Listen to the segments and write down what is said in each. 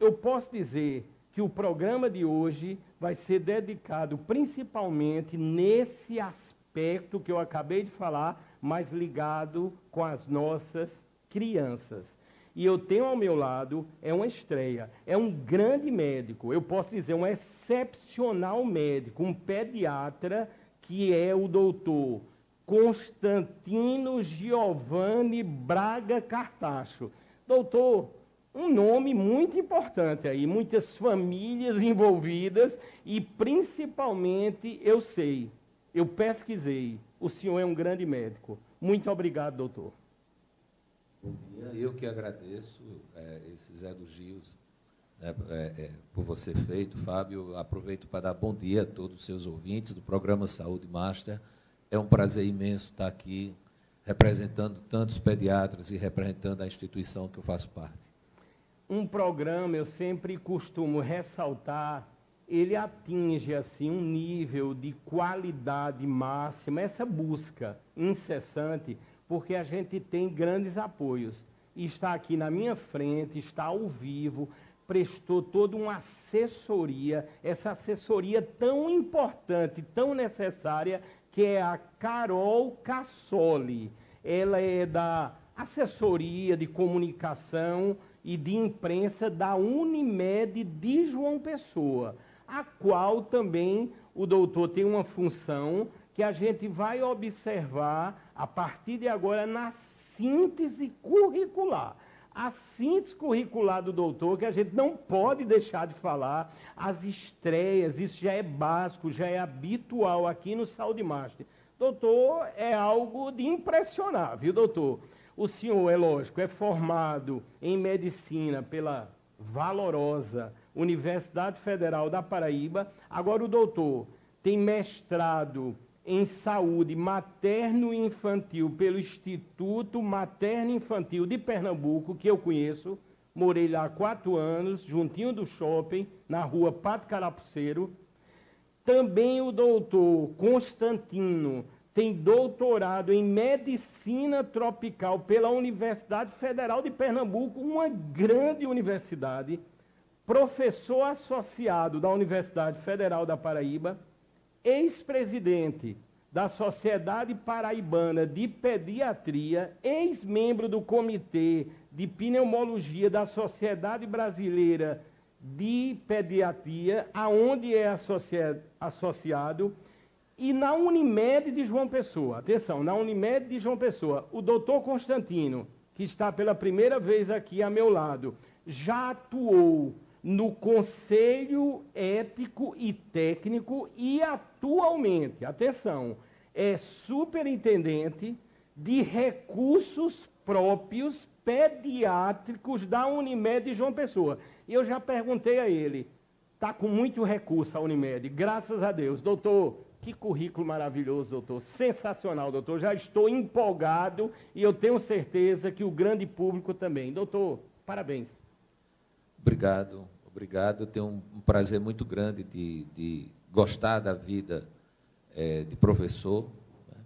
eu posso dizer que o programa de hoje vai ser dedicado principalmente nesse aspecto que eu acabei de falar, mas ligado com as nossas crianças. E eu tenho ao meu lado, é uma estreia, é um grande médico, eu posso dizer, um excepcional médico, um pediatra, que é o doutor Constantino Giovanni Braga Cartacho. Doutor, um nome muito importante aí, muitas famílias envolvidas e, principalmente, eu pesquisei, o senhor é um grande médico. Muito obrigado, doutor. Bom dia, eu que agradeço esses elogios por você feito, Fábio. Aproveito para dar bom dia a todos os seus ouvintes do programa Saúde Master. É um prazer imenso estar aqui representando tantos pediatras e representando a instituição que eu faço parte. Um programa, eu sempre costumo ressaltar, ele atinge assim, um nível de qualidade máxima, essa busca incessante, porque a gente tem grandes apoios. E está aqui na minha frente, está ao vivo, prestou toda uma assessoria, essa assessoria tão importante, tão necessária, que é a Carol Cassoli. Ela é da assessoria de comunicação e de imprensa da Unimed de João Pessoa, a qual também o doutor tem uma função que a gente vai observar a partir de agora na síntese curricular. A síntese curricular do doutor, que a gente não pode deixar de falar, as estreias, isso já é básico, já é habitual aqui no Saúde Master. Doutor, é algo de impressionar, viu, doutor? O senhor, é lógico, é formado em medicina pela valorosa Universidade Federal da Paraíba. Agora o doutor tem mestrado em saúde materno e infantil pelo Instituto Materno e Infantil de Pernambuco, que eu conheço. Morei lá há 4 anos, juntinho do shopping, na rua Pato Carapuceiro. Também o doutor Constantino tem doutorado em Medicina Tropical pela Universidade Federal de Pernambuco, uma grande universidade, professor associado da Universidade Federal da Paraíba, ex-presidente da Sociedade Paraibana de Pediatria, ex-membro do Comitê de Pneumologia da Sociedade Brasileira de Pediatria, aonde é associado, e na Unimed de João Pessoa, atenção, na Unimed de João Pessoa, o doutor Constantino, que está pela primeira vez aqui a meu lado, já atuou no Conselho Ético e Técnico e atualmente, atenção, é superintendente de recursos próprios pediátricos da Unimed de João Pessoa. E eu já perguntei a ele, está com muito recurso a Unimed, graças a Deus. Doutor, que currículo maravilhoso, doutor. Sensacional, doutor. Já estou empolgado e eu tenho certeza que o grande público também. Doutor, parabéns. Obrigado, obrigado. Eu tenho um prazer muito grande de gostar da vida de professor. Né?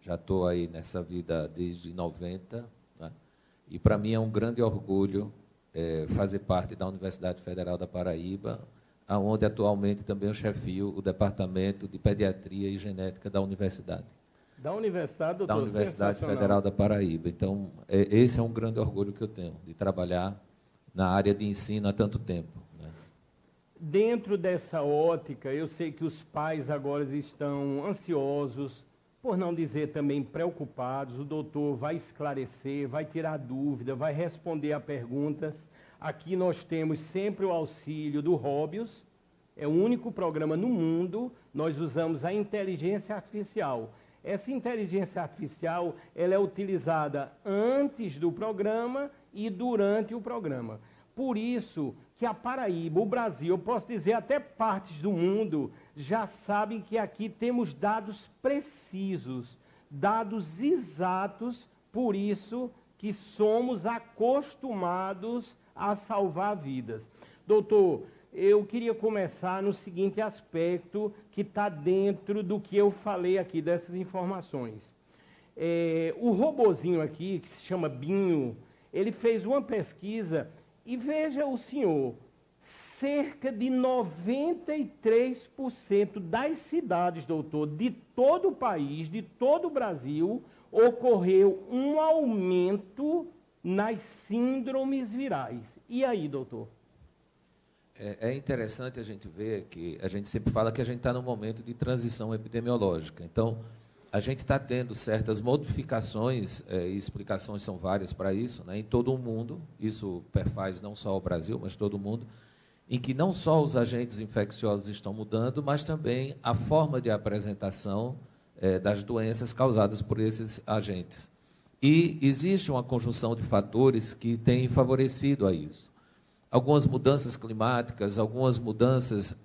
Já estou aí nessa vida desde 90. Né? E, para mim, é um grande orgulho fazer parte da Universidade Federal da Paraíba, onde atualmente também eu chefio o Departamento de Pediatria e Genética da Universidade. Da Universidade, doutor? Da Universidade Federal da Paraíba. Então, esse é um grande orgulho que eu tenho, de trabalhar na área de ensino há tanto tempo. Né? Dentro dessa ótica, eu sei que os pais agora estão ansiosos, por não dizer também preocupados. O doutor vai esclarecer, vai tirar dúvida, vai responder a perguntas. Aqui nós temos sempre o auxílio do Róbios, é o único programa no mundo, nós usamos a inteligência artificial. Essa inteligência artificial, ela é utilizada antes do programa e durante o programa. Por isso que a Paraíba, o Brasil, eu posso dizer até partes do mundo, já sabem que aqui temos dados precisos, dados exatos, por isso que somos acostumados a salvar vidas. Doutor, eu queria começar no seguinte aspecto que está dentro do que eu falei aqui, dessas informações. O robozinho aqui, que se chama Binho, ele fez uma pesquisa e veja o senhor, cerca de 93% das cidades, doutor, de todo o país, de todo o Brasil, ocorreu um aumento nas síndromes virais. E aí, doutor? É interessante a gente ver que a gente sempre fala que a gente está num momento de transição epidemiológica. Então, a gente está tendo certas modificações, e explicações são várias para isso, né, em todo o mundo, isso perfaz não só o Brasil, mas todo o mundo, em que não só os agentes infecciosos estão mudando, mas também a forma de apresentação das doenças causadas por esses agentes. E existe uma conjunção de fatores que tem favorecido a isso. Algumas mudanças climáticas, algumas mudanças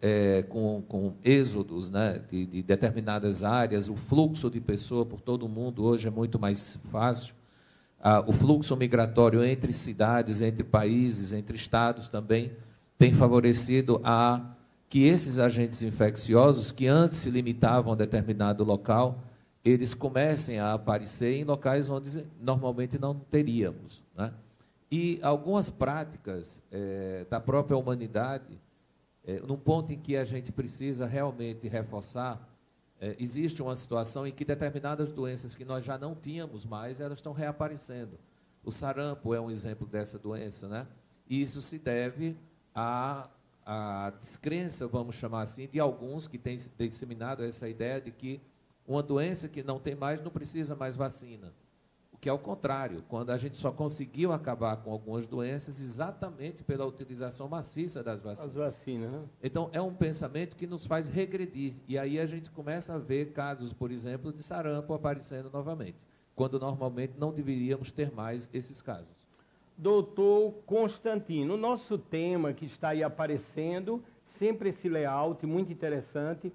com êxodos, né, de determinadas áreas, o fluxo de pessoa por todo o mundo hoje é muito mais fácil. O fluxo migratório entre cidades, entre países, entre estados também tem favorecido a que esses agentes infecciosos, que antes se limitavam a determinado local, eles comecem a aparecer em locais onde normalmente não teríamos, né? E algumas práticas da própria humanidade, num ponto em que a gente precisa realmente reforçar, existe uma situação em que determinadas doenças que nós já não tínhamos mais, elas estão reaparecendo. O sarampo é um exemplo dessa doença, né? E isso se deve à descrença, vamos chamar assim, de alguns que têm disseminado essa ideia de que uma doença que não tem mais não precisa mais vacina. Que é o contrário, quando a gente só conseguiu acabar com algumas doenças exatamente pela utilização maciça das vacinas. As vacinas, né? Então, é um pensamento que nos faz regredir. E aí a gente começa a ver casos, por exemplo, de sarampo aparecendo novamente, quando normalmente não deveríamos ter mais esses casos. Doutor Constantino, o nosso tema que está aí aparecendo, sempre esse layout muito interessante,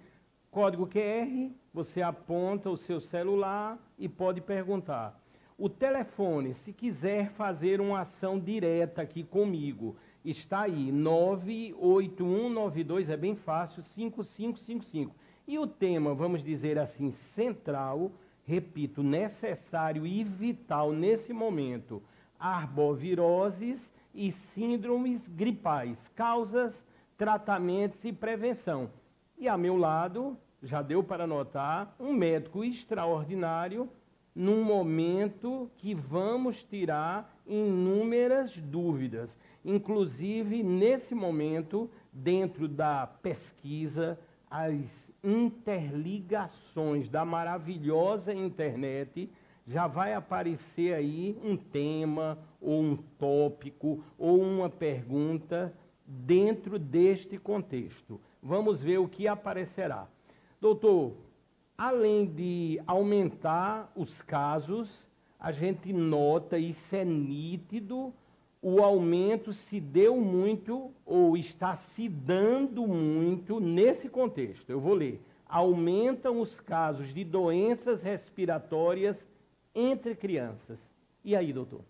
código QR, você aponta o seu celular e pode perguntar. O telefone, se quiser fazer uma ação direta aqui comigo, está aí, 98192, é bem fácil, 5555. E o tema, vamos dizer assim, central, repito, necessário e vital nesse momento, arboviroses e síndromes gripais, causas, tratamentos e prevenção. E a meu lado, já deu para notar, um médico extraordinário, num momento que vamos tirar inúmeras dúvidas. Inclusive, nesse momento, dentro da pesquisa, as interligações da maravilhosa internet, já vai aparecer aí um tema, ou um tópico, ou uma pergunta dentro deste contexto. Vamos ver o que aparecerá. Doutor, além de aumentar os casos, a gente nota, isso é nítido, o aumento se deu muito ou está se dando muito nesse contexto. Eu vou ler. Aumentam os casos de doenças respiratórias entre crianças. E aí, doutor?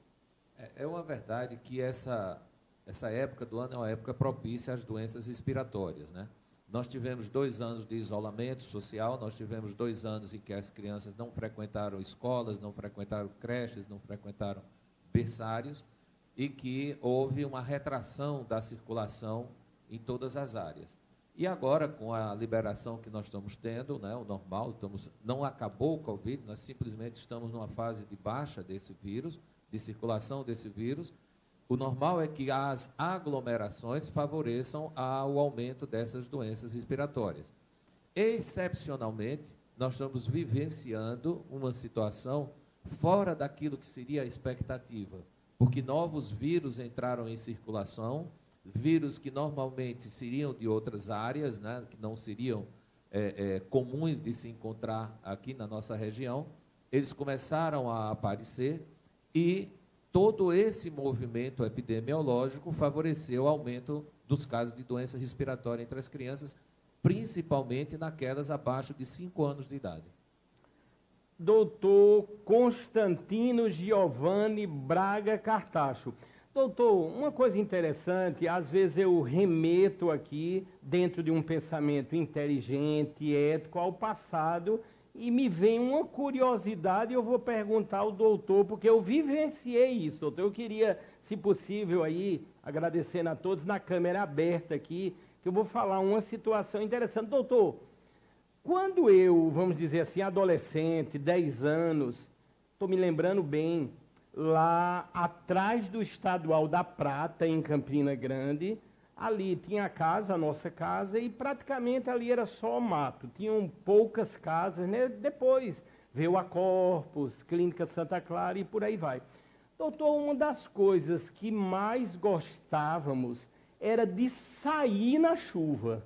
É uma verdade que essa época do ano é uma época propícia às doenças respiratórias, né? Nós tivemos 2 anos de isolamento social, nós tivemos 2 anos em que as crianças não frequentaram escolas, não frequentaram creches, não frequentaram berçários, e que houve uma retração da circulação em todas as áreas. E agora, com a liberação que nós estamos tendo, né, o normal, não acabou o Covid, nós simplesmente estamos numa fase de baixa desse vírus, de circulação desse vírus. O normal é que as aglomerações favoreçam o aumento dessas doenças respiratórias. Excepcionalmente, nós estamos vivenciando uma situação fora daquilo que seria a expectativa, porque novos vírus entraram em circulação, vírus que normalmente seriam de outras áreas, né, que não seriam comuns de se encontrar aqui na nossa região, eles começaram a aparecer e todo esse movimento epidemiológico favoreceu o aumento dos casos de doença respiratória entre as crianças, principalmente naquelas abaixo de 5 anos de idade. Doutor Constantino Giovanni Braga Cartacho. Doutor, uma coisa interessante, às vezes eu remeto aqui, dentro de um pensamento inteligente, ético, ao passado, e me vem uma curiosidade e eu vou perguntar ao doutor, porque eu vivenciei isso, doutor. Eu queria, se possível, aí, agradecendo a todos na câmera aberta aqui, que eu vou falar uma situação interessante. Doutor, quando eu, vamos dizer assim, adolescente, 10 anos, estou me lembrando bem, lá atrás do Estadual da Prata, em Campina Grande, ali tinha a casa, a nossa casa, e praticamente ali era só mato. Tinham poucas casas, né? Depois veio a Corpus, Clínica Santa Clara e por aí vai. Doutor, uma das coisas que mais gostávamos era de sair na chuva.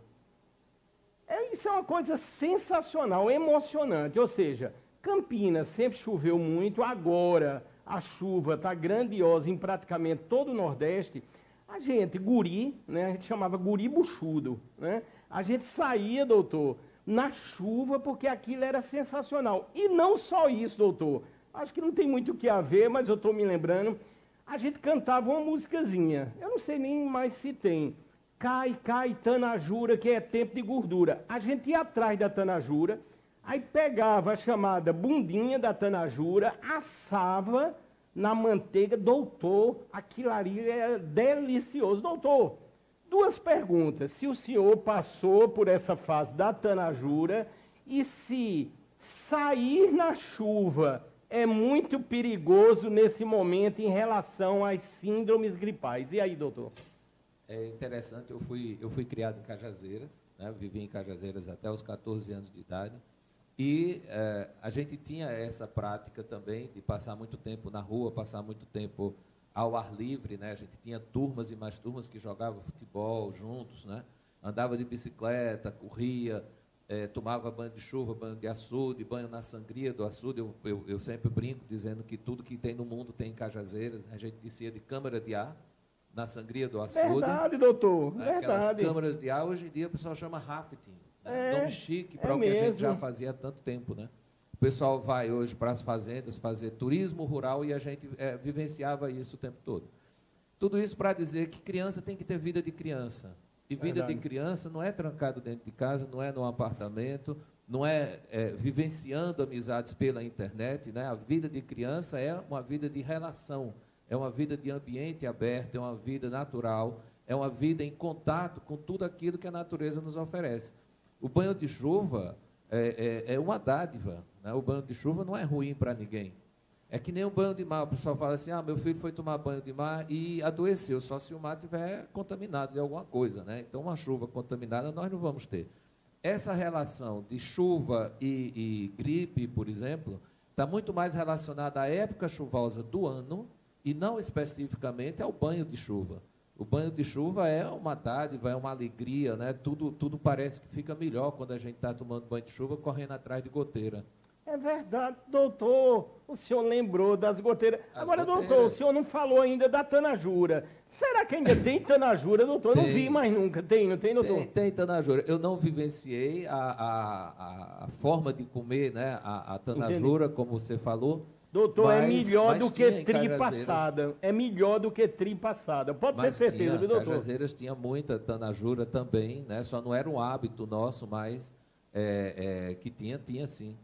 Isso é uma coisa sensacional, emocionante. Ou seja, Campinas sempre choveu muito, agora a chuva está grandiosa em praticamente todo o Nordeste. A gente, guri, né, a gente chamava guri buchudo, né? A gente saía, doutor, na chuva, porque aquilo era sensacional. E não só isso, doutor. Acho que não tem muito o que a ver, mas eu estou me lembrando. A gente cantava uma musicazinha. Eu não sei nem mais se tem. Cai, cai, tanajura, que é tempo de gordura. A gente ia atrás da tanajura, aí pegava a chamada bundinha da tanajura, assava na manteiga. Doutor, aquilo ali é delicioso. Doutor, duas perguntas. Se o senhor passou por essa fase da tanajura e se sair na chuva é muito perigoso nesse momento em relação às síndromes gripais. E aí, doutor? É interessante, eu fui criado em Cajazeiras, né? Vivi em Cajazeiras até os 14 anos de idade, e a gente tinha essa prática também de passar muito tempo na rua, passar muito tempo ao ar livre, né? A gente tinha turmas e mais turmas que jogavam futebol juntos, né? Andava de bicicleta, corria, tomava banho de chuva, banho de açude, banho na sangria do açude. Eu sempre brinco dizendo que tudo que tem no mundo tem em Cajazeiras. A gente descia de câmara de ar, na sangria do açude. Verdade, doutor, Aquelas verdade. câmaras de ar, hoje em dia o pessoal chama rafting. Né? Nome chique para o que mesmo. a gente já fazia há tanto tempo. Né? O pessoal vai hoje para as fazendas fazer turismo rural e a gente vivenciava isso o tempo todo. Tudo isso para dizer que criança tem que ter vida de criança. E vida de criança não é trancado dentro de casa, não é num apartamento, não é vivenciando amizades pela internet. Né? A vida de criança é uma vida de relação. É uma vida de ambiente aberto, é uma vida natural, é uma vida em contato com tudo aquilo que a natureza nos oferece. O banho de chuva é uma dádiva. Né? O banho de chuva não é ruim para ninguém. É que nem um banho de mar. O pessoal fala assim, meu filho foi tomar banho de mar e adoeceu, só se o mar estiver contaminado de alguma coisa. Né? Então, uma chuva contaminada nós não vamos ter. Essa relação de chuva e gripe, por exemplo, está muito mais relacionada à época chuvosa do ano, e não especificamente ao banho de chuva. O banho de chuva é uma dádiva, é uma alegria, né? Tudo parece que fica melhor quando a gente está tomando banho de chuva, correndo atrás de goteira. É verdade, doutor. O senhor lembrou das goteiras. Agora, doutor, o senhor não falou ainda da tanajura. Será que ainda tem tanajura, doutor? Eu não vi mais nunca. Tem, não tem, doutor? Tem tanajura. Eu não vivenciei a forma de comer, né? A tanajura, como você falou. Doutor, é melhor do que tri passada. É melhor do que tri passada. Pode ter certeza, viu, doutor? Cajazeiras tinha muita tanajura também, né? Só não era um hábito nosso, mas que tinha sim.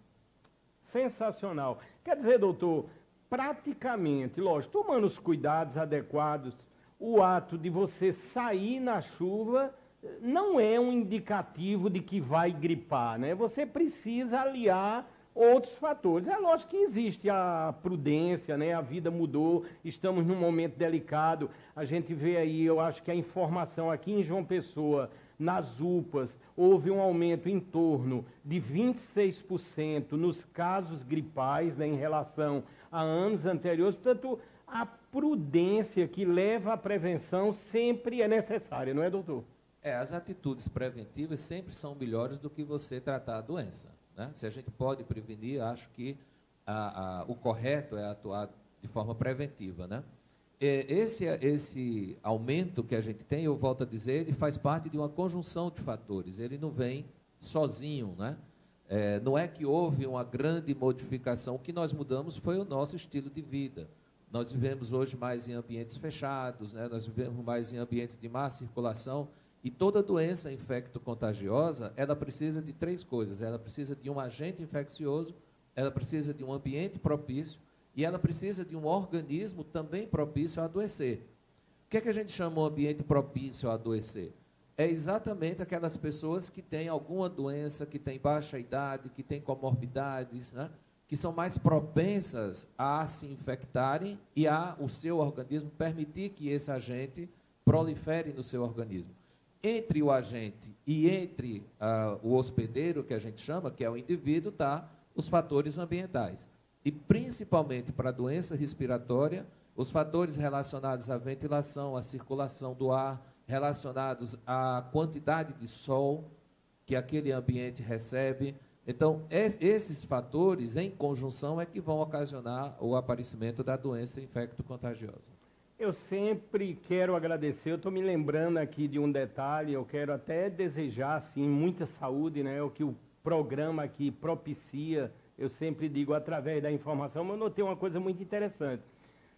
Sensacional. Quer dizer, doutor, praticamente, lógico, tomando os cuidados adequados, o ato de você sair na chuva não é um indicativo de que vai gripar, né? Você precisa aliar outros fatores. É lógico que existe a prudência, né? A vida mudou, estamos num momento delicado. A gente vê aí, eu acho que a informação aqui em João Pessoa, nas UPAs, houve um aumento em torno de 26% nos casos gripais, né, em relação a anos anteriores. Portanto, a prudência que leva à prevenção sempre é necessária, não é, doutor? As atitudes preventivas sempre são melhores do que você tratar a doença. Né? Se a gente pode prevenir, acho que o correto é atuar de forma preventiva. Né? Esse aumento que a gente tem, eu volto a dizer, ele faz parte de uma conjunção de fatores, ele não vem sozinho. Né? Não é que houve uma grande modificação, o que nós mudamos foi o nosso estilo de vida. Nós vivemos hoje mais em ambientes fechados, né? Nós vivemos mais em ambientes de má circulação, e toda doença infecto-contagiosa, ela precisa de três coisas. Ela precisa de um agente infeccioso, ela precisa de um ambiente propício e ela precisa de um organismo também propício a adoecer. O que é que a gente chama um ambiente propício a adoecer? É exatamente aquelas pessoas que têm alguma doença, que têm baixa idade, que têm comorbidades, né? Que são mais propensas a se infectarem e a o seu organismo permitir que esse agente prolifere no seu organismo. Entre o agente e entre o hospedeiro, que a gente chama, que é o indivíduo, tá os fatores ambientais. E, principalmente para a doença respiratória, os fatores relacionados à ventilação, à circulação do ar, relacionados à quantidade de sol que aquele ambiente recebe. Então, esses fatores, em conjunção, é que vão ocasionar o aparecimento da doença infecto-contagiosa. Eu sempre quero agradecer, eu estou me lembrando aqui de um detalhe, eu quero até desejar, assim, muita saúde, né? O que o programa aqui propicia, eu sempre digo através da informação, mas eu notei uma coisa muito interessante.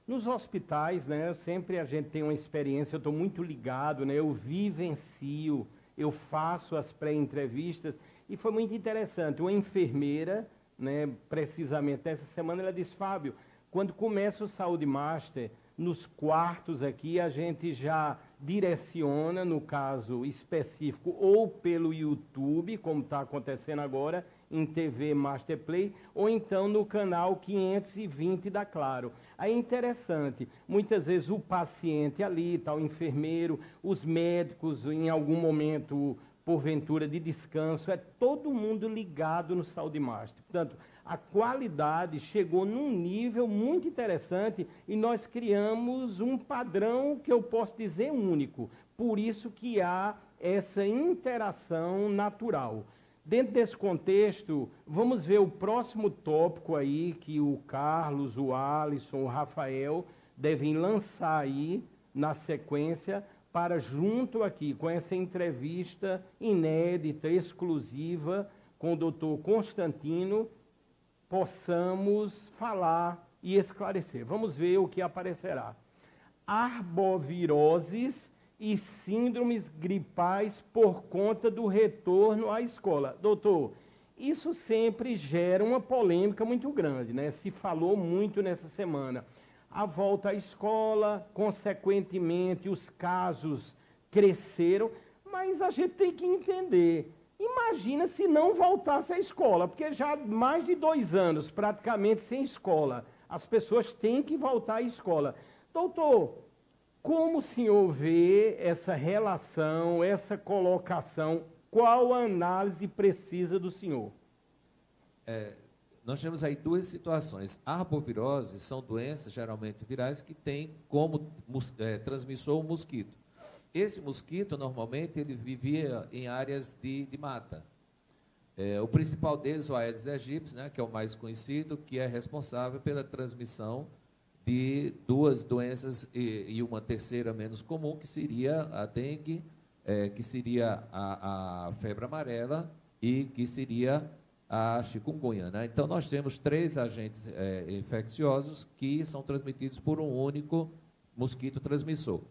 Nos hospitais, né, a gente tem uma experiência, eu estou muito ligado, né, eu vivencio, eu faço as pré-entrevistas, e foi muito interessante. Uma enfermeira, né, precisamente essa semana, ela disse, Fábio, quando começa o Saúde Master, nos quartos aqui, a gente já direciona, no caso específico, ou pelo YouTube, como está acontecendo agora, em TV Masterplay, ou então no canal 520 da Claro. Aí é interessante, muitas vezes o paciente ali, tá, o enfermeiro, os médicos, em algum momento, porventura, de descanso, é todo mundo ligado no Saúde Master. Portanto, a qualidade chegou num nível muito interessante e nós criamos um padrão que eu posso dizer único. Por isso que há essa interação natural. Dentro desse contexto, vamos ver o próximo tópico aí que o Carlos, o Alisson, o Rafael devem lançar aí na sequência para junto aqui com essa entrevista inédita, exclusiva com o doutor Constantino, possamos falar e esclarecer. Vamos ver o que aparecerá. Arboviroses e síndromes gripais por conta do retorno à escola. Doutor, isso sempre gera uma polêmica muito grande, né? Se falou muito nessa semana. A volta à escola, consequentemente, os casos cresceram, mas a gente tem que entender. Imagina se não voltasse à escola, porque já há mais de 2 anos, praticamente, sem escola. As pessoas têm que voltar à escola. Doutor, como o senhor vê essa relação, essa colocação? Qual a análise precisa do senhor? Nós temos aí 2 situações. Arboviroses são doenças, geralmente virais, que têm como transmissor o mosquito. Esse mosquito, normalmente, ele vivia em áreas de mata. O principal deles, o Aedes aegypti, né, que é o mais conhecido, que é responsável pela transmissão de 2 doenças e uma terceira menos comum, que seria a dengue, que seria a febre amarela e que seria a chikungunya, né? Então, nós temos 3 agentes infecciosos que são transmitidos por um único mosquito transmissor.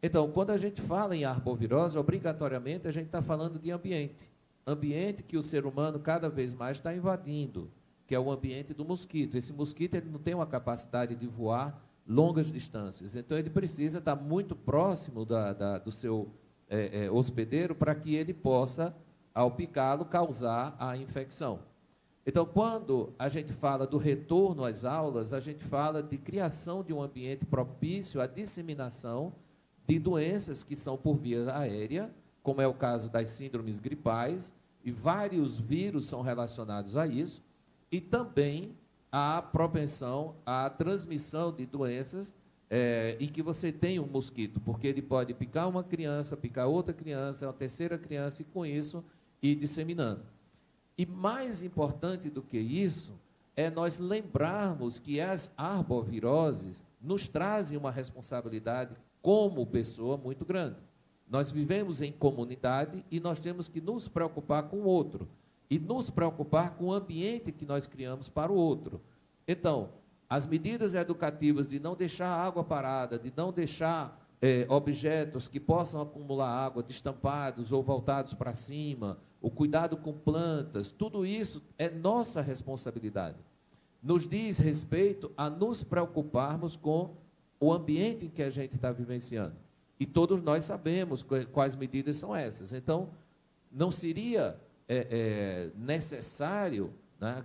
Então, quando a gente fala em arbovirose, obrigatoriamente a gente está falando de ambiente. Ambiente que o ser humano cada vez mais está invadindo, que é o ambiente do mosquito. Esse mosquito ele não tem uma capacidade de voar longas distâncias, então ele precisa estar muito próximo do seu hospedeiro para que ele possa, ao picá-lo, causar a infecção. Então, quando a gente fala do retorno às aulas, a gente fala de criação de um ambiente propício à disseminação de doenças que são por via aérea, como é o caso das síndromes gripais, e vários vírus são relacionados a isso, e também a propensão à transmissão de doenças em que você tem um mosquito, porque ele pode picar uma criança, picar outra criança, uma terceira criança, e com isso ir disseminando. E mais importante do que isso, é nós lembrarmos que as arboviroses nos trazem uma responsabilidade como pessoa muito grande. Nós vivemos em comunidade e nós temos que nos preocupar com o outro e nos preocupar com o ambiente que nós criamos para o outro. Então, as medidas educativas de não deixar água parada, de não deixar objetos que possam acumular água destampados ou voltados para cima, o cuidado com plantas, tudo isso é nossa responsabilidade. Nos diz respeito a nos preocuparmos com o ambiente em que a gente está vivenciando. E todos nós sabemos quais medidas são essas. Então, não seria necessário, né,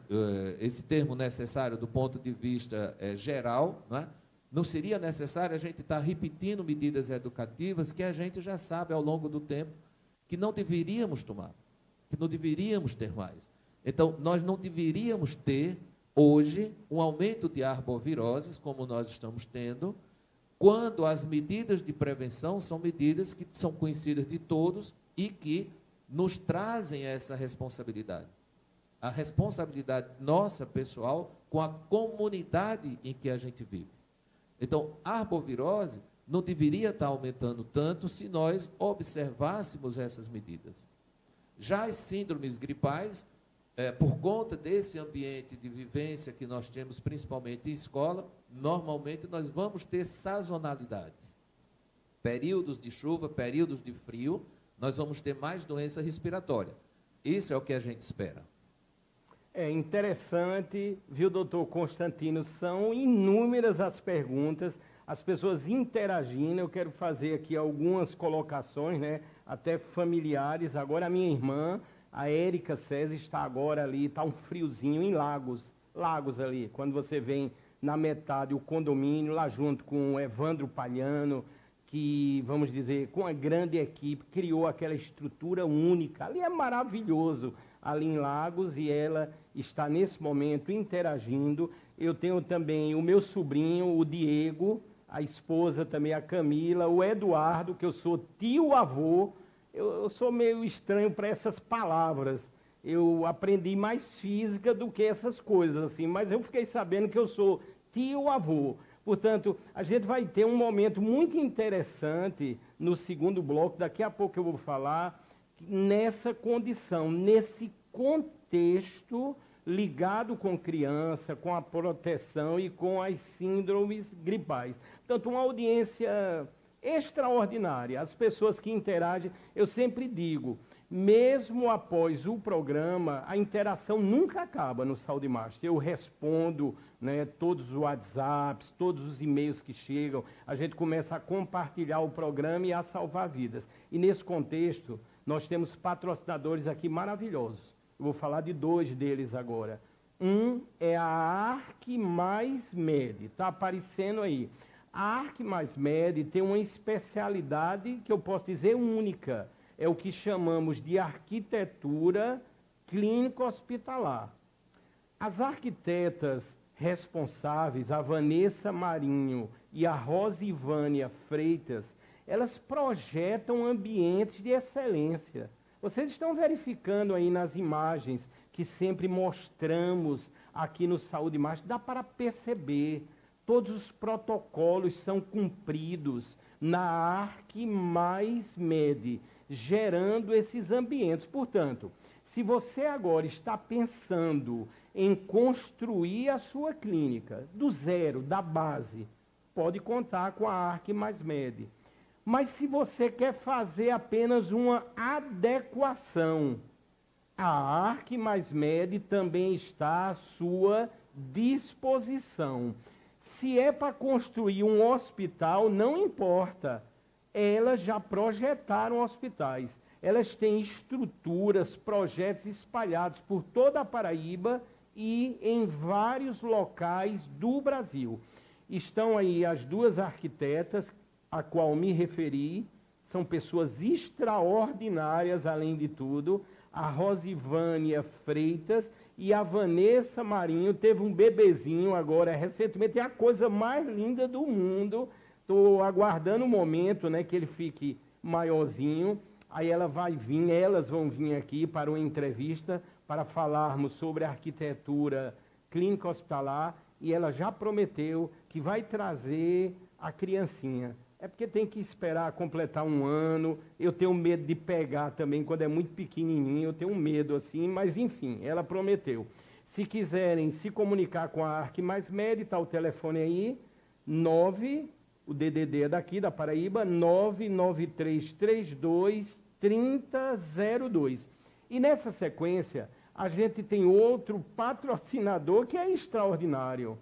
esse termo necessário do ponto de vista geral, né, não seria necessário a gente estar repetindo medidas educativas que a gente já sabe ao longo do tempo que não deveríamos tomar, que não deveríamos ter mais. Então, nós não deveríamos ter, hoje, um aumento de arboviroses, como nós estamos tendo, quando as medidas de prevenção são medidas que são conhecidas de todos e que nos trazem essa responsabilidade. A responsabilidade nossa, pessoal, com a comunidade em que a gente vive. Então, a arbovirose não deveria estar aumentando tanto se nós observássemos essas medidas. Já as síndromes gripais, por conta desse ambiente de vivência que nós temos, principalmente em escola, normalmente nós vamos ter sazonalidades. Períodos de chuva, períodos de frio, nós vamos ter mais doença respiratória. Isso é o que a gente espera. É interessante, viu, doutor Constantino? São inúmeras as perguntas, as pessoas interagindo. Eu quero fazer aqui algumas colocações, né, até familiares. Agora, a minha irmã, a Érica César, está agora ali, está um friozinho em Lagos ali. Quando você vem na metade, o condomínio, lá junto com o Evandro Palhano, que, vamos dizer, com a grande equipe, criou aquela estrutura única. Ali é maravilhoso, ali em Lagos, e ela está nesse momento interagindo. Eu tenho também o meu sobrinho, o Diego, a esposa também, a Camila, o Eduardo, que eu sou tio-avô. Eu sou meio estranho para essas palavras. Eu aprendi mais física do que essas coisas, assim, mas eu fiquei sabendo que eu sou tio-avô. Portanto, a gente vai ter um momento muito interessante no segundo bloco, daqui a pouco eu vou falar, nessa condição, nesse contexto ligado com criança, com a proteção e com as síndromes gripais. Portanto, uma audiência extraordinária. As pessoas que interagem, eu sempre digo, mesmo após o programa, a interação nunca acaba no Saúde Master. Eu respondo, né, todos os WhatsApps, todos os e-mails que chegam, a gente começa a compartilhar o programa e a salvar vidas. E nesse contexto, nós temos patrocinadores aqui maravilhosos. Eu vou falar de 2 deles agora. Um é a ArcMaisMed, está aparecendo aí. A ArcMaisMed tem uma especialidade que eu posso dizer única. É o que chamamos de arquitetura clínica hospitalar. As arquitetas responsáveis, a Vanessa Marinho e a Rosivânia Freitas, elas projetam ambientes de excelência. Vocês estão verificando aí nas imagens que sempre mostramos aqui no Saúde Master, dá para perceber, todos os protocolos são cumpridos na ArcMaisMed, gerando esses ambientes. Portanto, se você agora está pensando em construir a sua clínica do zero, da base, pode contar com a ArcMaisMed. Mas se você quer fazer apenas uma adequação, a ArcMaisMed também está à sua disposição. Se é para construir um hospital, não importa. Elas já projetaram hospitais. Elas têm estruturas, projetos espalhados por toda a Paraíba e em vários locais do Brasil. Estão aí as 2 arquitetas a qual me referi, são pessoas extraordinárias, além de tudo, a Rosivânia Freitas e a Vanessa Marinho, teve um bebezinho agora, recentemente, é a coisa mais linda do mundo. Estou aguardando o momento, né, que ele fique maiorzinho, aí elas vão vir aqui para uma entrevista para falarmos sobre a arquitetura clínica hospitalar, e ela já prometeu que vai trazer a criancinha. É porque tem que esperar completar 1 ano, eu tenho medo de pegar também, quando é muito pequenininho, eu tenho medo assim, mas enfim, ela prometeu. Se quiserem se comunicar com a ArcMaisMed, está o telefone aí, 9, o DDD é daqui, da Paraíba, 99332-3002. E nessa sequência, a gente tem outro patrocinador que é extraordinário.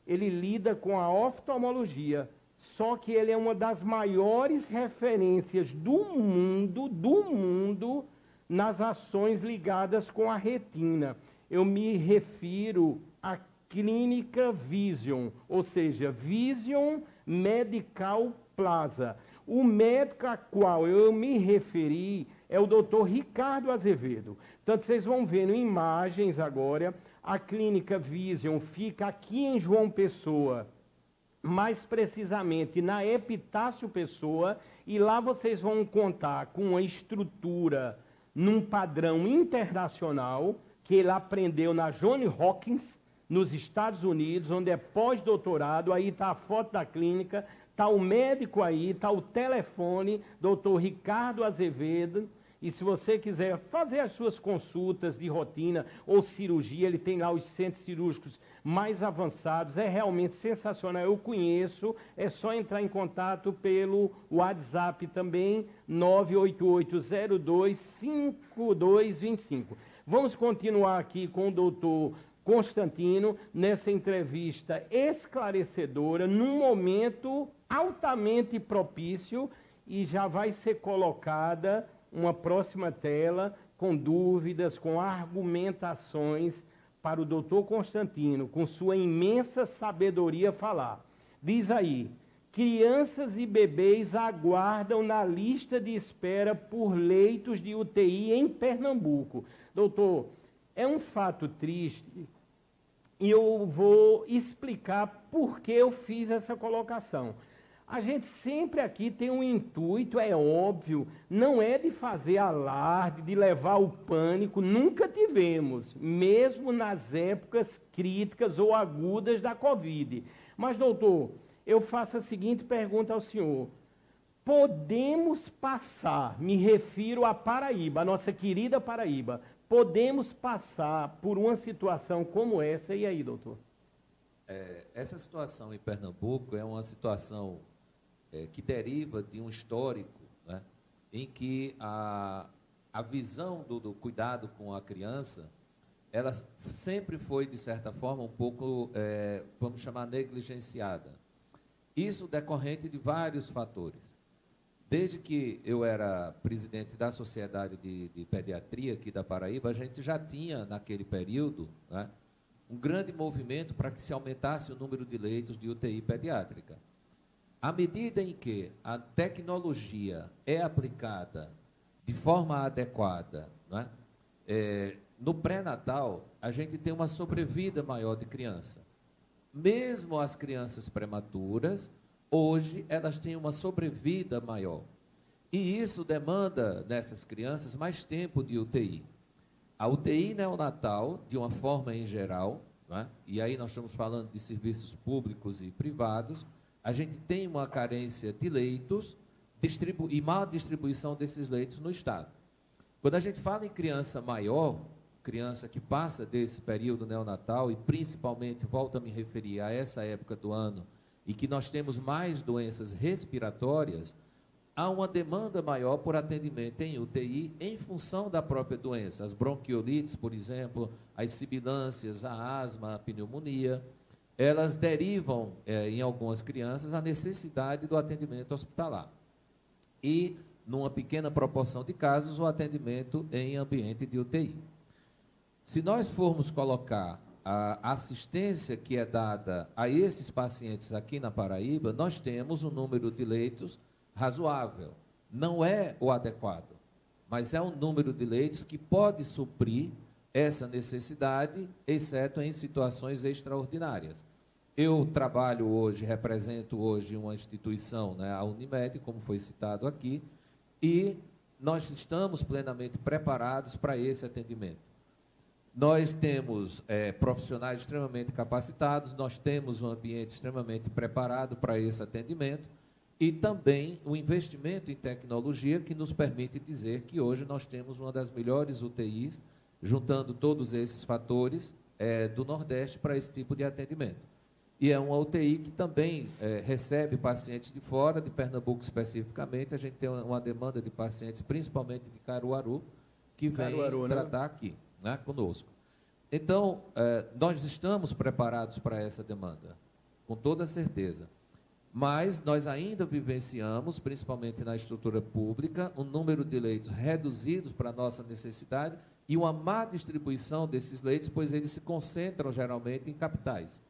Ele lida com a oftalmologia, só que ele é uma das maiores referências do mundo, nas ações ligadas com a retina. Eu me refiro à Clínica Vision, ou seja, Vision Medical Plaza. O médico a qual eu me referi é o Dr. Ricardo Azevedo. Portanto, vocês vão ver em imagens agora, a Clínica Vision fica aqui em João Pessoa, mais precisamente na Epitácio Pessoa, e lá vocês vão contar com uma estrutura num padrão internacional, que ele aprendeu na Johns Hopkins, nos Estados Unidos, onde é pós-doutorado. Aí está a foto da clínica, está o médico aí, está o telefone, doutor Ricardo Azevedo. E se você quiser fazer as suas consultas de rotina ou cirurgia, ele tem lá os centros cirúrgicos mais avançados, é realmente sensacional. Eu conheço, é só entrar em contato pelo WhatsApp também, 988025225. Vamos continuar aqui com o doutor Constantino, nessa entrevista esclarecedora, num momento altamente propício, e já vai ser colocada uma próxima tela com dúvidas, com argumentações para o doutor Constantino, com sua imensa sabedoria, falar. Diz aí: crianças e bebês aguardam na lista de espera por leitos de UTI em Pernambuco. Doutor, é um fato triste, e eu vou explicar por que eu fiz essa colocação. A gente sempre aqui tem um intuito, é óbvio, não é de fazer alarde, de levar o pânico, nunca tivemos, mesmo nas épocas críticas ou agudas da Covid. Mas, doutor, eu faço a seguinte pergunta ao senhor: podemos passar, me refiro à Paraíba, a nossa querida Paraíba, podemos passar por uma situação como essa? E aí, doutor? Essa situação em Pernambuco é uma situação que deriva de um histórico, né, em que a visão do cuidado com a criança, ela sempre foi, de certa forma, um pouco, vamos chamar, negligenciada. Isso decorrente de vários fatores. Desde que eu era presidente da Sociedade de Pediatria aqui da Paraíba, a gente já tinha, naquele período, né, um grande movimento para que se aumentasse o número de leitos de UTI pediátrica. À medida em que a tecnologia é aplicada de forma adequada, né, no pré-natal, a gente tem uma sobrevida maior de criança. Mesmo as crianças prematuras, hoje, elas têm uma sobrevida maior. E isso demanda, nessas crianças, mais tempo de UTI. A UTI neonatal, de uma forma em geral, né, e aí nós estamos falando de serviços públicos e privados, a gente tem uma carência de leitos e má distribuição desses leitos no Estado. Quando a gente fala em criança maior, criança que passa desse período neonatal, e principalmente, volto a me referir a essa época do ano, e que nós temos mais doenças respiratórias, há uma demanda maior por atendimento em UTI em função da própria doença. As bronquiolites, por exemplo, as sibilâncias, a asma, a pneumonia, elas derivam, em algumas crianças, a necessidade do atendimento hospitalar. E, numa pequena proporção de casos, o atendimento em ambiente de UTI. Se nós formos colocar a assistência que é dada a esses pacientes aqui na Paraíba, nós temos um número de leitos razoável. Não é o adequado, mas é um número de leitos que pode suprir essa necessidade, exceto em situações extraordinárias. Eu trabalho hoje, represento hoje uma instituição, né, a Unimed, como foi citado aqui, e nós estamos plenamente preparados para esse atendimento. Nós temos profissionais extremamente capacitados, nós temos um ambiente extremamente preparado para esse atendimento e também um investimento em tecnologia que nos permite dizer que hoje nós temos uma das melhores UTIs, juntando todos esses fatores do Nordeste para esse tipo de atendimento. E é uma UTI que também recebe pacientes de fora, de Pernambuco especificamente. A gente tem uma demanda de pacientes, principalmente de Caruaru, que vem tratar aqui, né, conosco. Então, nós estamos preparados para essa demanda, com toda certeza. mas nós ainda vivenciamos, principalmente na estrutura pública, um número de leitos reduzidos para a nossa necessidade e uma má distribuição desses leitos, pois eles se concentram geralmente em capitais.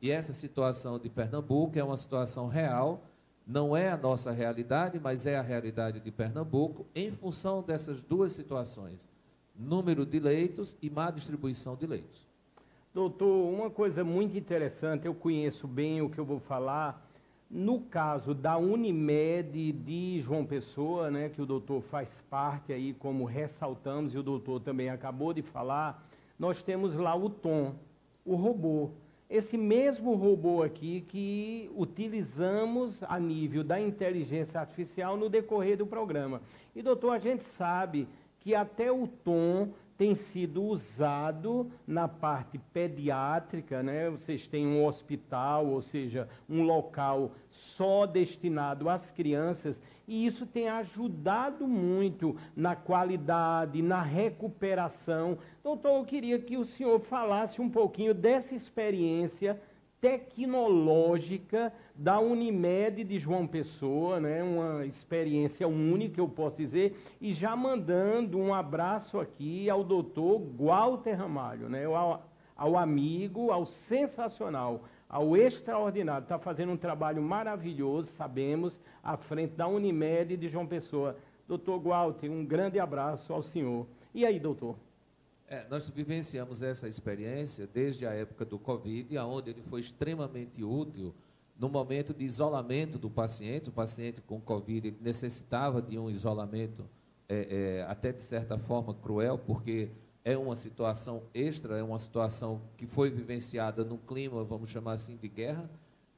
E essa situação de Pernambuco é uma situação real, não é a nossa realidade, mas é a realidade de Pernambuco, em função dessas duas situações, número de leitos e má distribuição de leitos. Doutor, uma coisa muito interessante, eu conheço bem o que eu vou falar. No caso da Unimed de João Pessoa, né, que o doutor faz parte aí, como ressaltamos, e o doutor também acabou de falar, nós temos lá o Tom, o robô. Esse mesmo robô aqui que utilizamos a nível da inteligência artificial no decorrer do programa. E, doutor, a gente sabe que até o Tom tem sido usado na parte pediátrica, né? Vocês têm um hospital, ou seja, um local só destinado às crianças, e isso tem ajudado muito na qualidade, na recuperação. Doutor, eu queria que o senhor falasse um pouquinho dessa experiência tecnológica da Unimed de João Pessoa, né? Uma experiência única, eu posso dizer, e já mandando um abraço aqui ao doutor Walter Ramalho, né? Ao amigo, ao sensacional, ao extraordinário, está fazendo um trabalho maravilhoso, sabemos, à frente da Unimed de João Pessoa. Doutor Walter, um grande abraço ao senhor. E aí, doutor? Nós vivenciamos essa experiência desde a época do Covid, onde ele foi extremamente útil no momento de isolamento do paciente. O paciente com Covid ele necessitava de um isolamento até de certa forma cruel, porque é uma situação extra, é uma situação que foi vivenciada num clima, vamos chamar assim, de guerra.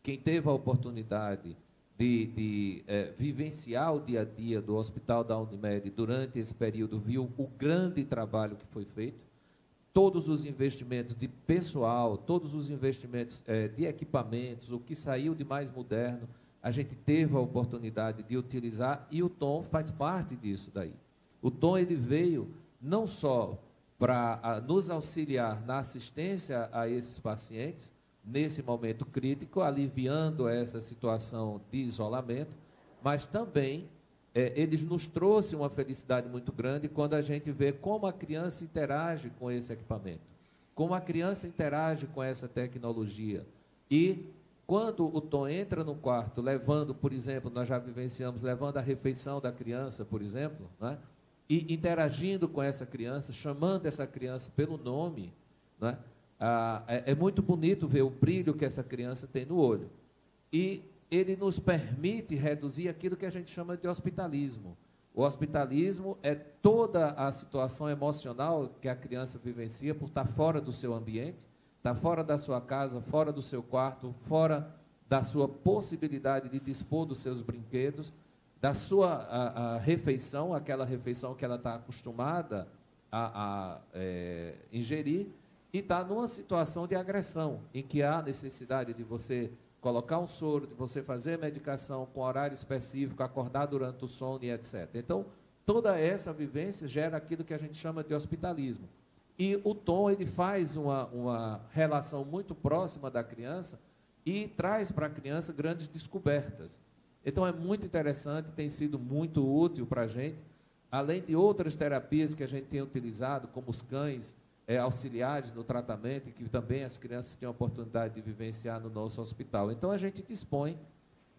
Quem teve a oportunidade de vivenciar o dia a dia do Hospital da Unimed durante esse período, viu o grande trabalho que foi feito, todos os investimentos de pessoal, todos os investimentos de equipamentos, o que saiu de mais moderno, a gente teve a oportunidade de utilizar, e o Tom faz parte disso daí. O Tom ele veio não só para nos auxiliar na assistência a esses pacientes, nesse momento crítico, aliviando essa situação de isolamento, mas também eles nos trouxe uma felicidade muito grande quando a gente vê como a criança interage com esse equipamento, como a criança interage com essa tecnologia. E quando o Tom entra no quarto, levando, por exemplo, nós já vivenciamos, levando a refeição da criança, por exemplo, né? E interagindo com essa criança, chamando essa criança pelo nome, né? É muito bonito ver o brilho que essa criança tem no olho. E ele nos permite reduzir aquilo que a gente chama de hospitalismo. O hospitalismo é toda a situação emocional que a criança vivencia por estar fora do seu ambiente, estar fora da sua casa, fora do seu quarto, fora da sua possibilidade de dispor dos seus brinquedos, da sua a refeição, aquela refeição que ela está acostumada a ingerir, e está numa situação de agressão, em que há necessidade de você colocar um soro, de você fazer medicação com horário específico, acordar durante o sono e etc. Então, toda essa vivência gera aquilo que a gente chama de hospitalismo. E o Tom, ele faz uma relação muito próxima da criança e traz para a criança grandes descobertas. Então, é muito interessante, tem sido muito útil para a gente, além de outras terapias que a gente tem utilizado, como os cães, auxiliares no tratamento, e que também as crianças têm a oportunidade de vivenciar no nosso hospital. Então, a gente dispõe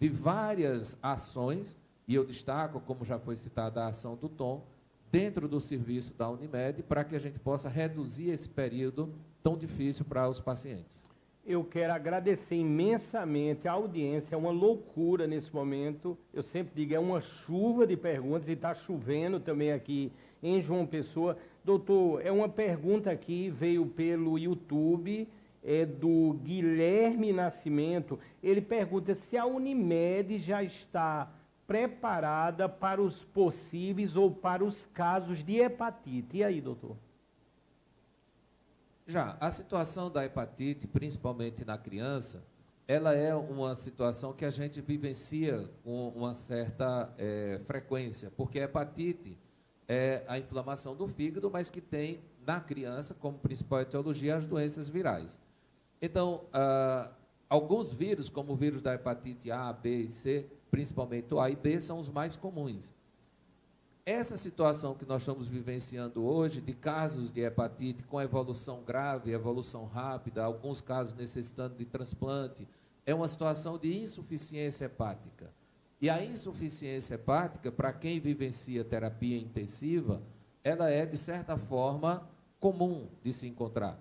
de várias ações, e eu destaco, como já foi citada, a ação do Tom, dentro do serviço da Unimed, para que a gente possa reduzir esse período tão difícil para os pacientes. Eu quero agradecer imensamente a audiência, é uma loucura nesse momento, eu sempre digo, é uma chuva de perguntas, e está chovendo também aqui em João Pessoa. Doutor, é uma pergunta aqui, veio pelo YouTube, do Guilherme Nascimento. Ele pergunta se a Unimed já está preparada para os possíveis ou para os casos de hepatite. E aí, doutor? Já, a situação da hepatite, principalmente na criança, ela é uma situação que a gente vivencia com uma certa frequência, porque a hepatite é a inflamação do fígado, mas que tem na criança, como principal etiologia, as doenças virais. Então, Alguns vírus, como o vírus da hepatite A, B e C, principalmente o A e B, são os mais comuns. Essa situação que nós estamos vivenciando hoje, de casos de hepatite com evolução grave, evolução rápida, alguns casos necessitando de transplante, é uma situação de insuficiência hepática. E a insuficiência hepática, para quem vivencia terapia intensiva, ela é, de certa forma, comum de se encontrar.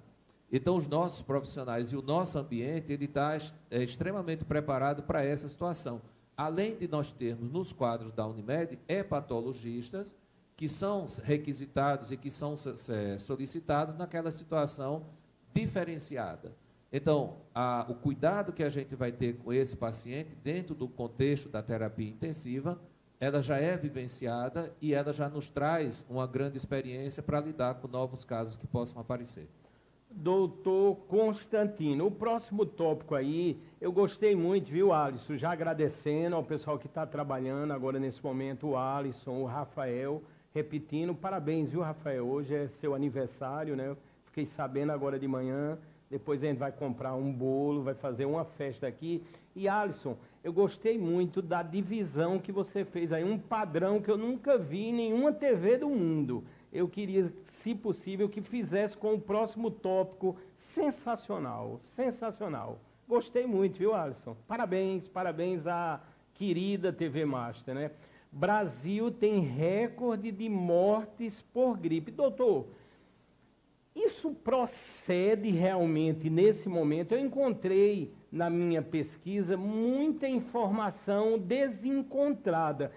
Então, os nossos profissionais e o nosso ambiente, ele está extremamente preparado para essa situação. Além de nós termos nos quadros da Unimed hepatologistas que são requisitados e que são solicitados naquela situação diferenciada. Então, o cuidado que a gente vai ter com esse paciente dentro do contexto da terapia intensiva, ela já é vivenciada e ela já nos traz uma grande experiência para lidar com novos casos que possam aparecer. Doutor Constantino, o próximo tópico aí, eu gostei muito, viu, Alisson? Já agradecendo ao pessoal que está trabalhando agora nesse momento, o Alisson, o Rafael, repetindo, parabéns, viu, Rafael? Hoje é seu aniversário, né? Fiquei sabendo agora de manhã, depois a gente vai comprar um bolo, vai fazer uma festa aqui. E, Alisson, eu gostei muito da divisão que você fez aí, um padrão que eu nunca vi em nenhuma TV do mundo. Eu queria, se possível, que fizesse com o próximo tópico. Sensacional, sensacional. Gostei muito, viu, Alisson? Parabéns, parabéns à querida TV Master, né? Brasil tem recorde de mortes por gripe. Doutor, isso procede realmente nesse momento? Eu encontrei na minha pesquisa muita informação desencontrada.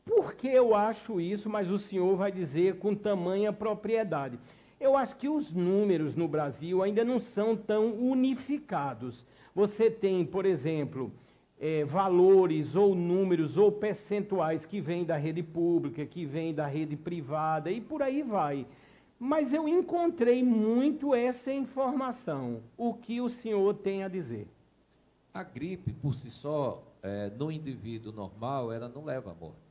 Por que eu acho isso, mas o senhor vai dizer com tamanha propriedade? Eu acho que os números no Brasil ainda não são tão unificados. Você tem, por exemplo, valores ou números ou percentuais que vêm da rede pública, que vêm da rede privada e por aí vai. Mas eu encontrei muito essa informação. O que o senhor tem a dizer? A gripe, por si só, no indivíduo normal, ela não leva à morte.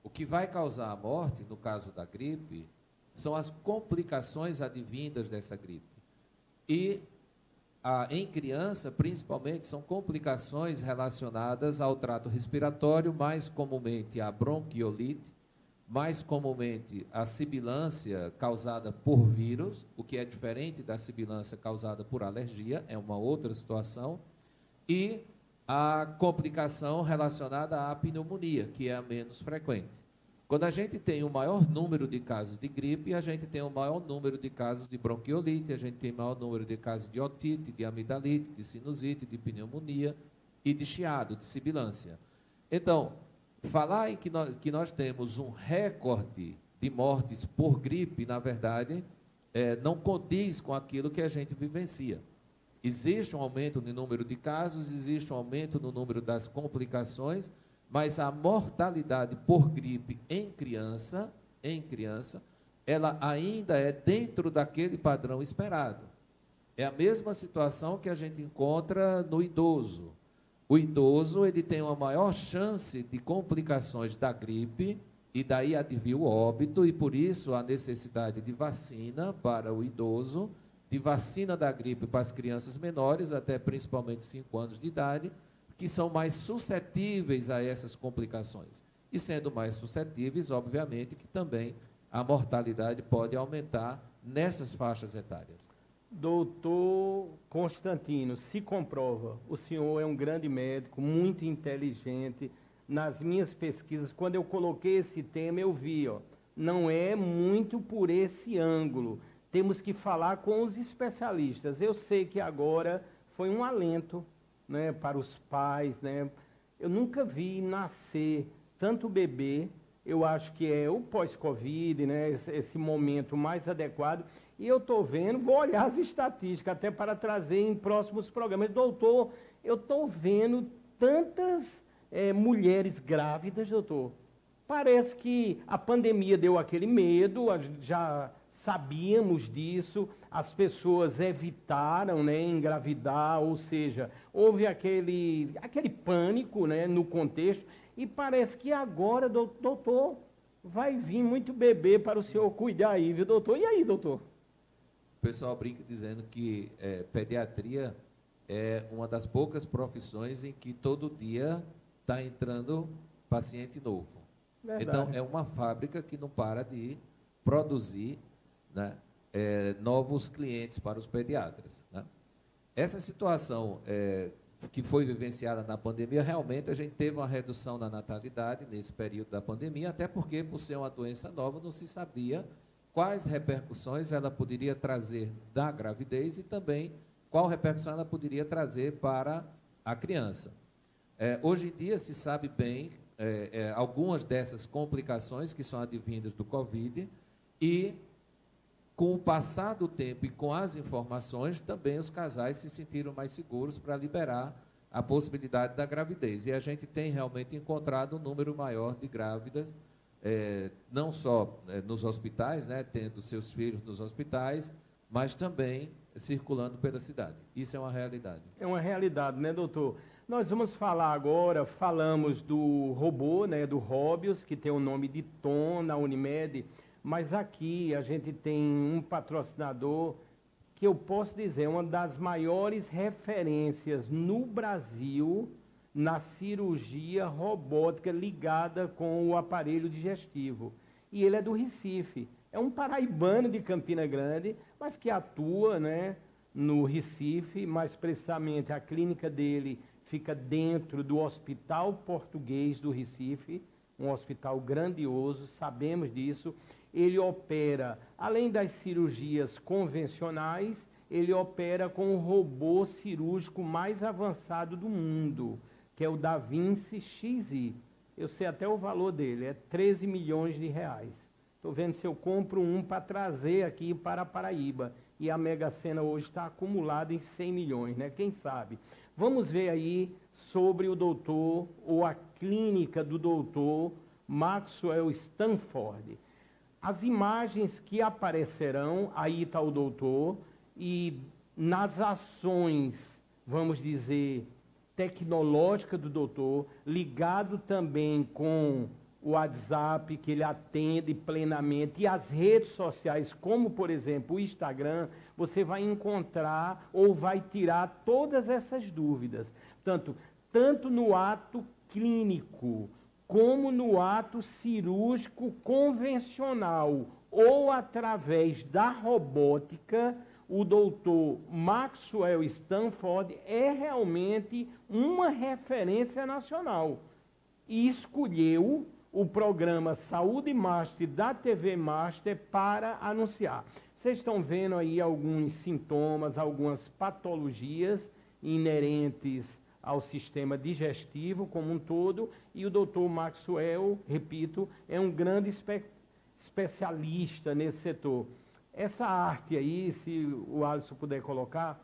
O que vai causar a morte, no caso da gripe, são as complicações advindas dessa gripe. E, em criança, principalmente, são complicações relacionadas ao trato respiratório, mais comumente a bronquiolite, mais comumente a sibilância causada por vírus, o que é diferente da sibilância causada por alergia, é uma outra situação, e a complicação relacionada à pneumonia, que é a menos frequente. Quando a gente tem o maior número de casos de gripe, a gente tem o maior número de casos de bronquiolite, a gente tem o maior número de casos de otite, de amidalite, de sinusite, de pneumonia e de chiado, de sibilância. Então, falar em que nós temos um recorde de mortes por gripe, na verdade, não condiz com aquilo que a gente vivencia. Existe um aumento no número de casos, existe um aumento no número das complicações, mas a mortalidade por gripe em criança, ela ainda é dentro daquele padrão esperado. É a mesma situação que a gente encontra no idoso. O idoso, ele tem uma maior chance de complicações da gripe, e daí advir o óbito, e por isso a necessidade de vacina para o idoso, de vacina da gripe para as crianças menores, até principalmente 5 anos de idade, que são mais suscetíveis a essas complicações. E sendo mais suscetíveis, obviamente, que também a mortalidade pode aumentar nessas faixas etárias. Doutor Constantino, se comprova, o senhor é um grande médico, muito inteligente. Nas minhas pesquisas, quando eu coloquei esse tema, eu vi, não é muito por esse ângulo. Temos que falar com os especialistas. Eu sei que agora foi um alento, né, para os pais, né? Eu nunca vi nascer tanto bebê. Eu acho que é o pós-Covid, né, esse momento mais adequado. E eu estou vendo, vou olhar as estatísticas até para trazer em próximos programas. Doutor, eu estou vendo tantas mulheres grávidas, doutor. Parece que a pandemia deu aquele medo, já sabíamos disso, as pessoas evitaram, né, engravidar, ou seja, houve aquele pânico, né, no contexto, e parece que agora, doutor, vai vir muito bebê para o senhor cuidar aí, viu, doutor? E aí, doutor? O pessoal brinca dizendo que pediatria é uma das poucas profissões em que todo dia está entrando paciente novo. Verdade. Então, é uma fábrica que não para de produzir, né, novos clientes para os pediatras, né? Essa situação que foi vivenciada na pandemia, realmente a gente teve uma redução da natalidade nesse período da pandemia, até porque, por ser uma doença nova, não se sabia quais repercussões ela poderia trazer da gravidez e também qual repercussão ela poderia trazer para a criança. Hoje em dia, se sabe bem algumas dessas complicações que são advindas do Covid e, com o passar do tempo e com as informações, também os casais se sentiram mais seguros para liberar a possibilidade da gravidez. E a gente tem realmente encontrado um número maior de grávidas, não só nos hospitais, né, tendo seus filhos nos hospitais, mas também circulando pela cidade. Isso é uma realidade. É uma realidade, né, doutor? Nós vamos falar agora, falamos do robô, né, do Róbios, que tem o nome de Tom na Unimed, mas aqui a gente tem um patrocinador que eu posso dizer, uma das maiores referências no Brasil na cirurgia robótica ligada com o aparelho digestivo. E ele é do Recife. É um paraibano de Campina Grande, mas que atua, né, no Recife, mais precisamente a clínica dele fica dentro do Hospital Português do Recife, um hospital grandioso, sabemos disso. Ele opera, além das cirurgias convencionais, ele opera com o robô cirúrgico mais avançado do mundo, que é o Da Vinci Xi. Eu sei até o valor dele, é 13 milhões de reais. Estou vendo se eu compro um para trazer aqui para a Paraíba. E a Mega Sena hoje está acumulada em 100 milhões, né? Quem sabe? Vamos ver aí sobre o doutor, ou a clínica do doutor Maxwell Stanford. As imagens que aparecerão, aí está o doutor, e nas ações, vamos dizer, tecnológicas do doutor, ligado também com o WhatsApp, que ele atende plenamente, e as redes sociais, como, por exemplo, o Instagram, você vai encontrar ou vai tirar todas essas dúvidas. Tanto no ato clínico, como no ato cirúrgico convencional, ou através da robótica, o doutor Maxwell Stanford é realmente uma referência nacional. E escolheu o programa Saúde Master da TV Master para anunciar. Vocês estão vendo aí alguns sintomas, algumas patologias inerentes ao sistema digestivo como um todo, e o doutor Maxwell, repito, é um grande especialista nesse setor. Essa arte aí, se o Alisson puder colocar,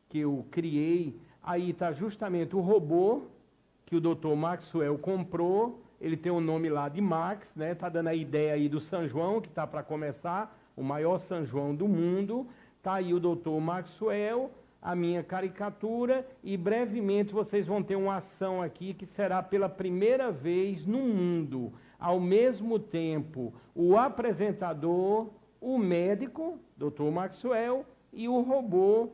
que eu criei, aí está justamente o robô que o doutor Maxwell comprou. Ele tem o nome lá de Max, né? Está dando a ideia aí do São João, que está para começar, o maior São João do mundo. Está aí o doutor Maxwell, a minha caricatura, e brevemente vocês vão ter uma ação aqui que será pela primeira vez no mundo, ao mesmo tempo, o apresentador, o médico, doutor Maxwell, e o robô,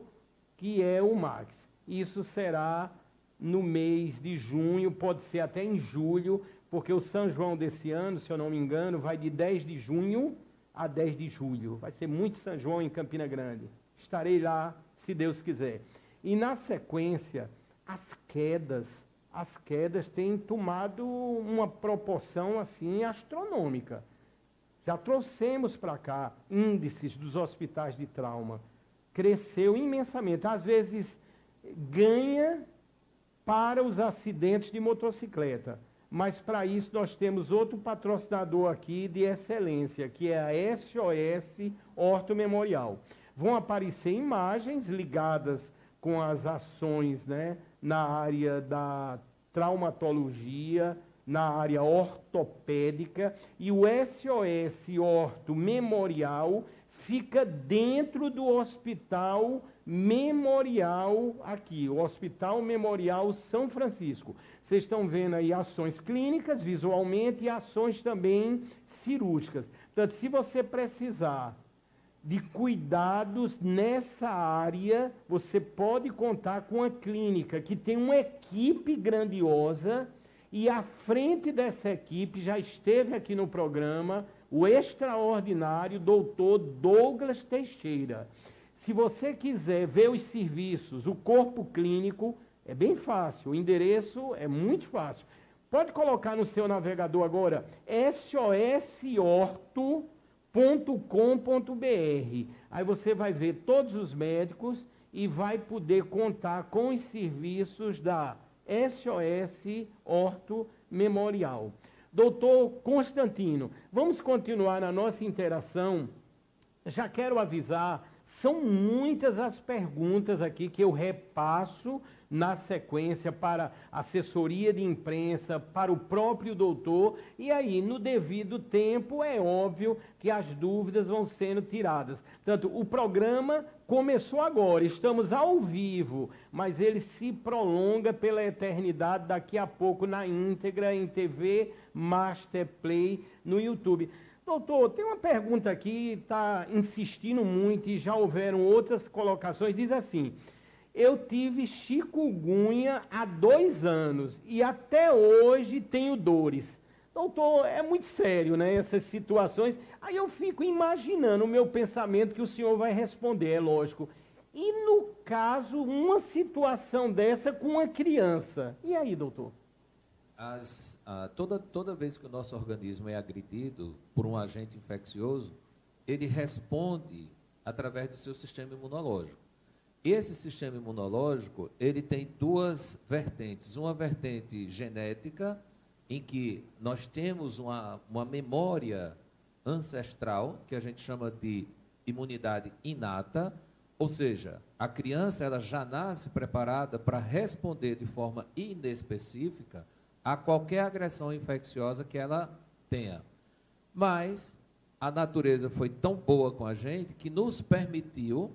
que é o Max. Isso será no mês de junho, pode ser até em julho, porque o São João desse ano, se eu não me engano, vai de 10 de junho a 10 de julho. Vai ser muito São João em Campina Grande. Estarei lá, se Deus quiser. E na sequência, as quedas têm tomado uma proporção assim astronômica. Já trouxemos para cá índices dos hospitais de trauma. Cresceu imensamente. Às vezes ganha para os acidentes de motocicleta. Mas para isso nós temos outro patrocinador aqui de excelência, que é a SOS Orto Memorial. Vão aparecer imagens ligadas com as ações, né, na área da traumatologia, na área ortopédica, e o SOS Orto Memorial fica dentro do Hospital Memorial aqui, o Hospital Memorial São Francisco. Vocês estão vendo aí ações clínicas, visualmente, e ações também cirúrgicas. Portanto, se você precisar de cuidados nessa área, você pode contar com a clínica, que tem uma equipe grandiosa, e à frente dessa equipe já esteve aqui no programa o extraordinário doutor Douglas Teixeira. Se você quiser ver os serviços, o corpo clínico, é bem fácil, o endereço é muito fácil. Pode colocar no seu navegador agora, sosorto.com.br. Aí você vai ver todos os médicos e vai poder contar com os serviços da SOS Orto Memorial. Doutor Constantino, vamos continuar na nossa interação. Já quero avisar, são muitas as perguntas aqui que eu repasso na sequência para assessoria de imprensa, para o próprio doutor, e aí, no devido tempo, é óbvio que as dúvidas vão sendo tiradas. Portanto, o programa começou agora, estamos ao vivo, mas ele se prolonga pela eternidade daqui a pouco na íntegra, em TV Masterplay, no YouTube. Doutor, tem uma pergunta aqui, está insistindo muito e já houveram outras colocações, diz assim: eu tive chikungunya há 2 anos e até hoje tenho dores. Doutor, é muito sério, né, essas situações. Aí eu fico imaginando o meu pensamento que o senhor vai responder, é lógico. E no caso, uma situação dessa com uma criança? E aí, doutor? Toda vez que o nosso organismo é agredido por um agente infeccioso, ele responde através do seu sistema imunológico. Esse sistema imunológico, ele tem 2 vertentes. Uma vertente genética, em que nós temos uma memória ancestral, que a gente chama de imunidade inata, ou seja, a criança ela já nasce preparada para responder de forma inespecífica a qualquer agressão infecciosa que ela tenha. Mas a natureza foi tão boa com a gente que nos permitiu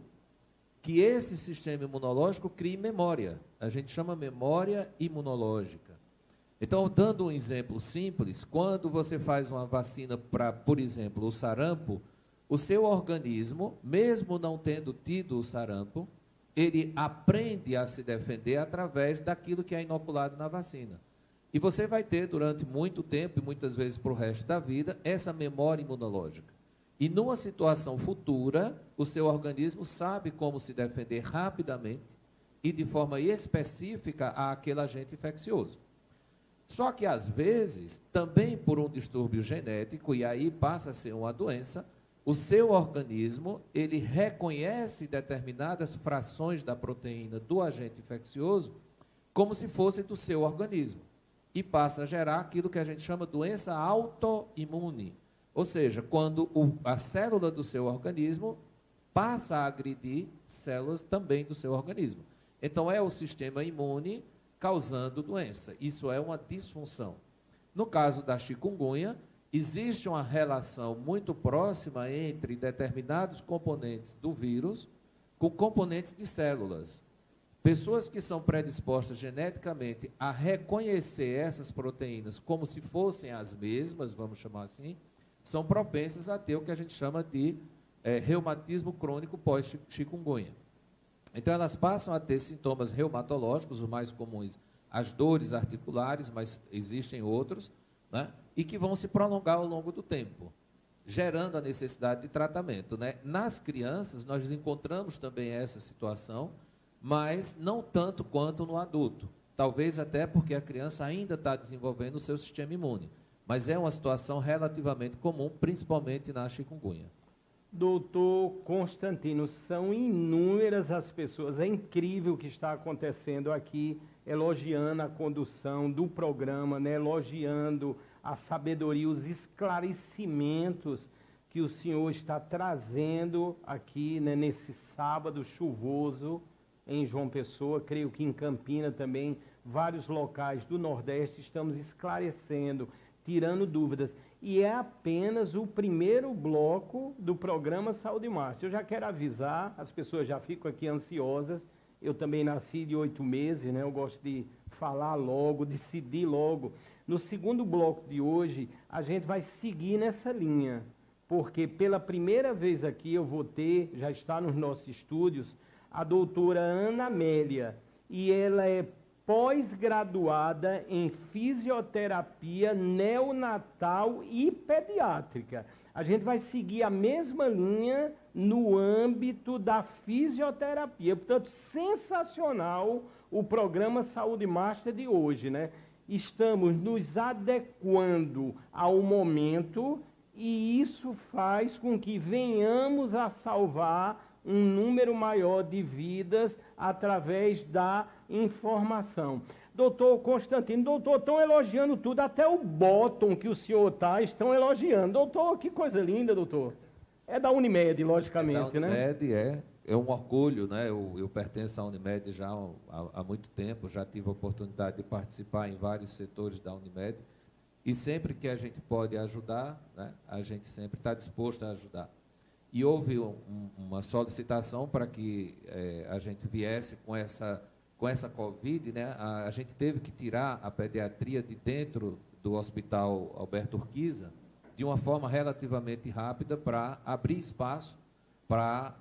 que esse sistema imunológico crie memória. A gente chama memória imunológica. Então, dando um exemplo simples, quando você faz uma vacina para, por exemplo, o sarampo, o seu organismo, mesmo não tendo tido o sarampo, ele aprende a se defender através daquilo que é inoculado na vacina. E você vai ter, durante muito tempo, e muitas vezes para o resto da vida, essa memória imunológica. E numa situação futura, o seu organismo sabe como se defender rapidamente e de forma específica àquele agente infeccioso. Só que, às vezes, também por um distúrbio genético, e aí passa a ser uma doença, o seu organismo, ele reconhece determinadas frações da proteína do agente infeccioso como se fosse do seu organismo. E passa a gerar aquilo que a gente chama de doença autoimune. Ou seja, quando a célula do seu organismo passa a agredir células também do seu organismo. Então, é o sistema imune causando doença. Isso é uma disfunção. No caso da chikungunya, existe uma relação muito próxima entre determinados componentes do vírus com componentes de células. Pessoas que são predispostas geneticamente a reconhecer essas proteínas como se fossem as mesmas, vamos chamar assim, são propensas a ter o que a gente chama de reumatismo crônico pós-chikungunya. Então, elas passam a ter sintomas reumatológicos, os mais comuns, as dores articulares, mas existem outros, né? E que vão se prolongar ao longo do tempo, gerando a necessidade de tratamento, né? Nas crianças, nós encontramos também essa situação, mas não tanto quanto no adulto. Talvez até porque a criança ainda está desenvolvendo o seu sistema imune. Mas é uma situação relativamente comum, principalmente na chikungunya. Doutor Constantino, são inúmeras as pessoas, é incrível o que está acontecendo aqui, elogiando a condução do programa, né, elogiando a sabedoria, os esclarecimentos que o senhor está trazendo aqui, né, nesse sábado chuvoso em João Pessoa, creio que em Campina também, vários locais do Nordeste, estamos esclarecendo, tirando dúvidas. E é apenas o primeiro bloco do programa Saúde Master. Eu já quero avisar, as pessoas já ficam aqui ansiosas. Eu também nasci de 8 meses, né? Eu gosto de falar logo, decidir logo. No segundo bloco de hoje, a gente vai seguir nessa linha. porque pela primeira vez aqui eu vou ter, já está nos nossos estúdios, a doutora Ana Amélia, e ela é pós-graduada em fisioterapia neonatal e pediátrica. A gente vai seguir a mesma linha no âmbito da fisioterapia. Portanto, sensacional o programa Saúde Master de hoje, né? Estamos nos adequando ao momento e isso faz com que venhamos a salvar um número maior de vidas através da informação. Doutor Constantino, doutor, estão elogiando tudo, até o bottom que o senhor está, estão elogiando. Doutor, que coisa linda, doutor. É da Unimed, logicamente, né? Unimed é um orgulho, né? Eu pertenço à Unimed já há muito tempo, já tive a oportunidade de participar em vários setores da Unimed, e sempre que a gente pode ajudar, né, a gente sempre está disposto a ajudar. E houve uma solicitação para que a gente viesse com essa Covid, né? A gente teve que tirar a pediatria de dentro do Hospital Alberto Urquiza de uma forma relativamente rápida para abrir espaço para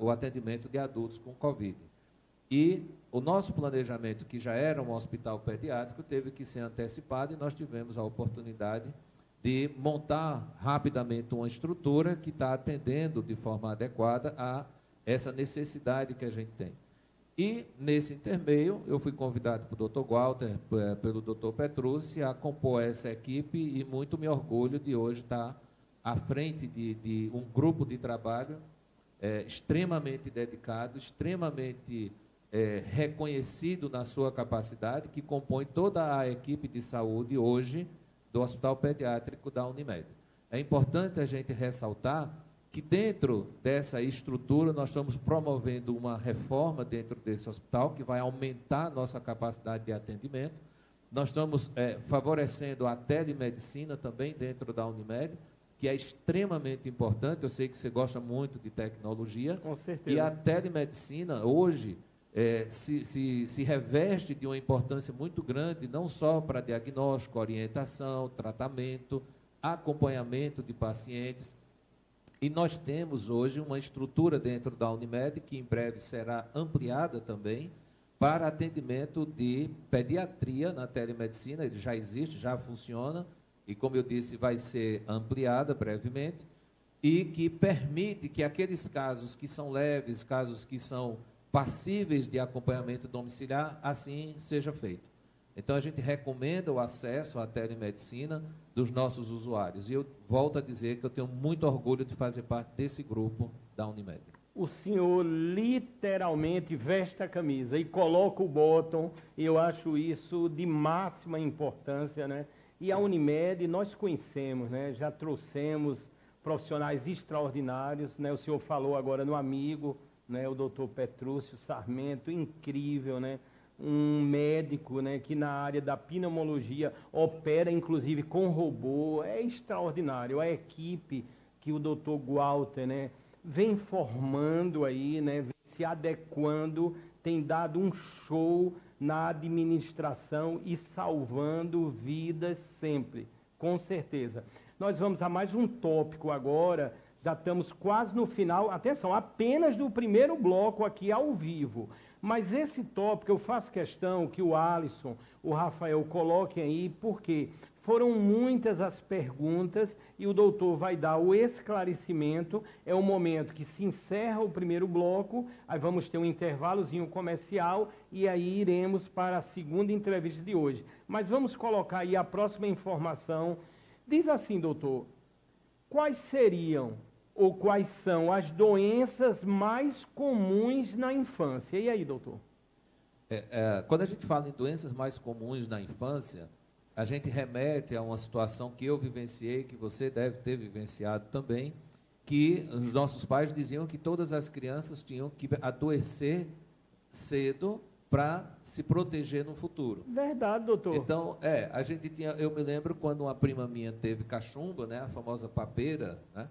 o atendimento de adultos com Covid. E o nosso planejamento, que já era um hospital pediátrico, teve que ser antecipado e nós tivemos a oportunidade de montar rapidamente uma estrutura que está atendendo de forma adequada a essa necessidade que a gente tem. E, nesse intermeio, eu fui convidado pelo Dr. Walter, pelo Dr. Petrucci, a compor essa equipe e muito me orgulho de hoje estar à frente de um grupo de trabalho extremamente dedicado, extremamente reconhecido na sua capacidade, que compõe toda a equipe de saúde hoje do Hospital Pediátrico da Unimed. É importante a gente ressaltar que dentro dessa estrutura nós estamos promovendo uma reforma dentro desse hospital que vai aumentar a nossa capacidade de atendimento. Nós estamos favorecendo a telemedicina também dentro da Unimed, que é extremamente importante. Eu sei que você gosta muito de tecnologia. Com certeza. E a telemedicina hoje se reveste de uma importância muito grande, não só para diagnóstico, orientação, tratamento, acompanhamento de pacientes. E nós temos hoje uma estrutura dentro da Unimed, que em breve será ampliada também, para atendimento de pediatria na telemedicina. Ele já existe, já funciona, e como eu disse, vai ser ampliada brevemente, e que permite que aqueles casos que são leves, casos que são passíveis de acompanhamento domiciliar, assim seja feito. Então, a gente recomenda o acesso à telemedicina dos nossos usuários. E eu volto a dizer que eu tenho muito orgulho de fazer parte desse grupo da Unimed. O senhor literalmente veste a camisa e coloca o bottom, e eu acho isso de máxima importância, né? E a Unimed, nós conhecemos, né? Já trouxemos profissionais extraordinários, né? O senhor falou agora no amigo, né? O doutor Petrúcio Sarmento, incrível, né? Um médico, né, que na área da pneumologia opera inclusive com robô, é extraordinário. A equipe que o Dr. Walter, né, vem formando aí, né, vem se adequando, tem dado um show na administração e salvando vidas sempre, com certeza. Nós vamos a mais um tópico agora, já estamos quase no final, atenção, apenas do primeiro bloco aqui ao vivo. Mas esse tópico eu faço questão que o Alisson, o Rafael coloquem aí, porque foram muitas as perguntas e o doutor vai dar o esclarecimento. É o momento que se encerra o primeiro bloco, aí vamos ter um intervalozinho comercial e aí iremos para a segunda entrevista de hoje. Mas vamos colocar aí a próxima informação. Diz assim, doutor, quais seriam ou quais são as doenças mais comuns na infância? E aí, doutor? Quando a gente fala em doenças mais comuns na infância, a gente remete a uma situação que eu vivenciei, que você deve ter vivenciado também, que os nossos pais diziam que todas as crianças tinham que adoecer cedo para se proteger no futuro. Verdade, doutor. Então, a gente tinha, eu me lembro quando uma prima minha teve cachumba, né, a famosa papeira, né?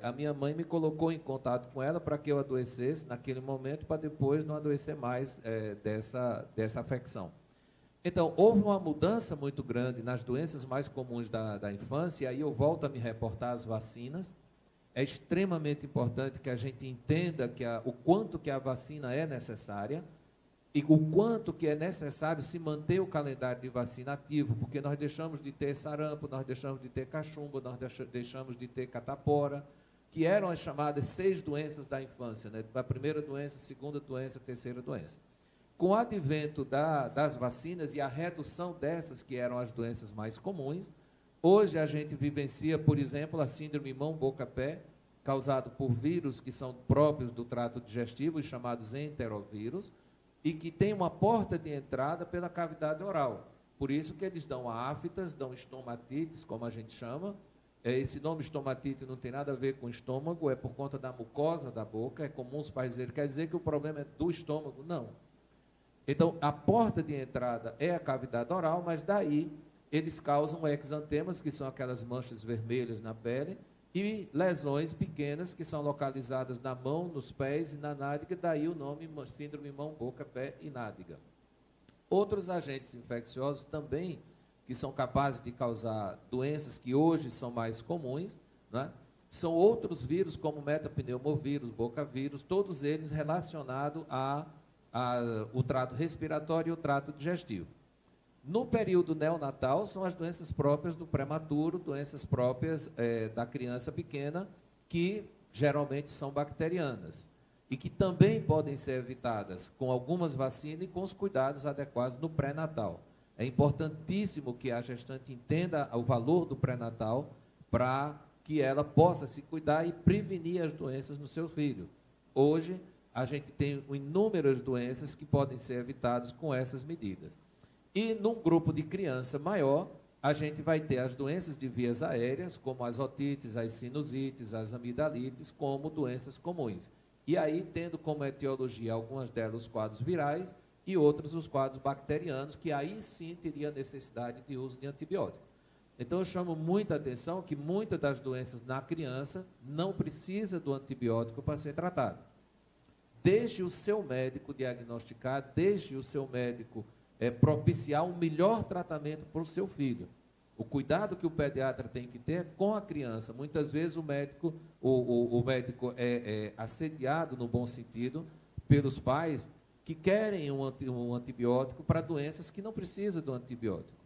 A minha mãe me colocou em contato com ela para que eu adoecesse naquele momento, para depois não adoecer mais dessa afecção. Então, houve uma mudança muito grande nas doenças mais comuns da infância, e aí eu volto a me reportar às vacinas. É extremamente importante que a gente entenda o quanto que a vacina é necessária e o quanto que é necessário se manter o calendário de vacina ativo, porque nós deixamos de ter sarampo, nós deixamos de ter cachumba, nós deixamos de ter catapora, que eram as chamadas 6 doenças da infância, né? A primeira doença, a segunda doença, a terceira doença. Com o advento das vacinas e a redução dessas, que eram as doenças mais comuns, hoje a gente vivencia, por exemplo, a síndrome mão-boca-pé, causado por vírus que são próprios do trato digestivo, os chamados enterovírus, e que tem uma porta de entrada pela cavidade oral. Por isso que eles dão aftas, dão estomatites, como a gente chama. Esse nome estomatite não tem nada a ver com estômago, é por conta da mucosa da boca. É comum os pais dizerem, quer dizer que o problema é do estômago? Não. Então, a porta de entrada é a cavidade oral, mas daí eles causam exantemas, que são aquelas manchas vermelhas na pele, e lesões pequenas que são localizadas na mão, nos pés e na nádega, daí o nome síndrome mão, boca, pé e nádega. Outros agentes infecciosos também, que são capazes de causar doenças que hoje são mais comuns, né? São outros vírus, como metapneumovírus, bocavírus, todos eles relacionados ao trato respiratório e o trato digestivo. No período neonatal, são as doenças próprias do prematuro, doenças próprias da criança pequena, que geralmente são bacterianas, e que também podem ser evitadas com algumas vacinas e com os cuidados adequados no pré-natal. É importantíssimo que a gestante entenda o valor do pré-natal para que ela possa se cuidar e prevenir as doenças no seu filho. Hoje, a gente tem inúmeras doenças que podem ser evitadas com essas medidas. E num grupo de criança maior, a gente vai ter as doenças de vias aéreas, como as otites, as sinusites, as amidalites, como doenças comuns. E aí, tendo como etiologia algumas delas os quadros virais e outros os quadros bacterianos, que aí sim teria necessidade de uso de antibiótico. Então, eu chamo muita atenção que muitas das doenças na criança não precisa do antibiótico para ser tratado. Deixe o seu médico diagnosticar, deixe o seu médico propiciar um melhor tratamento para o seu filho. O cuidado que o pediatra tem que ter é com a criança. Muitas vezes o médico é assediado, no bom sentido, pelos pais que querem um antibiótico para doenças que não precisam do antibiótico.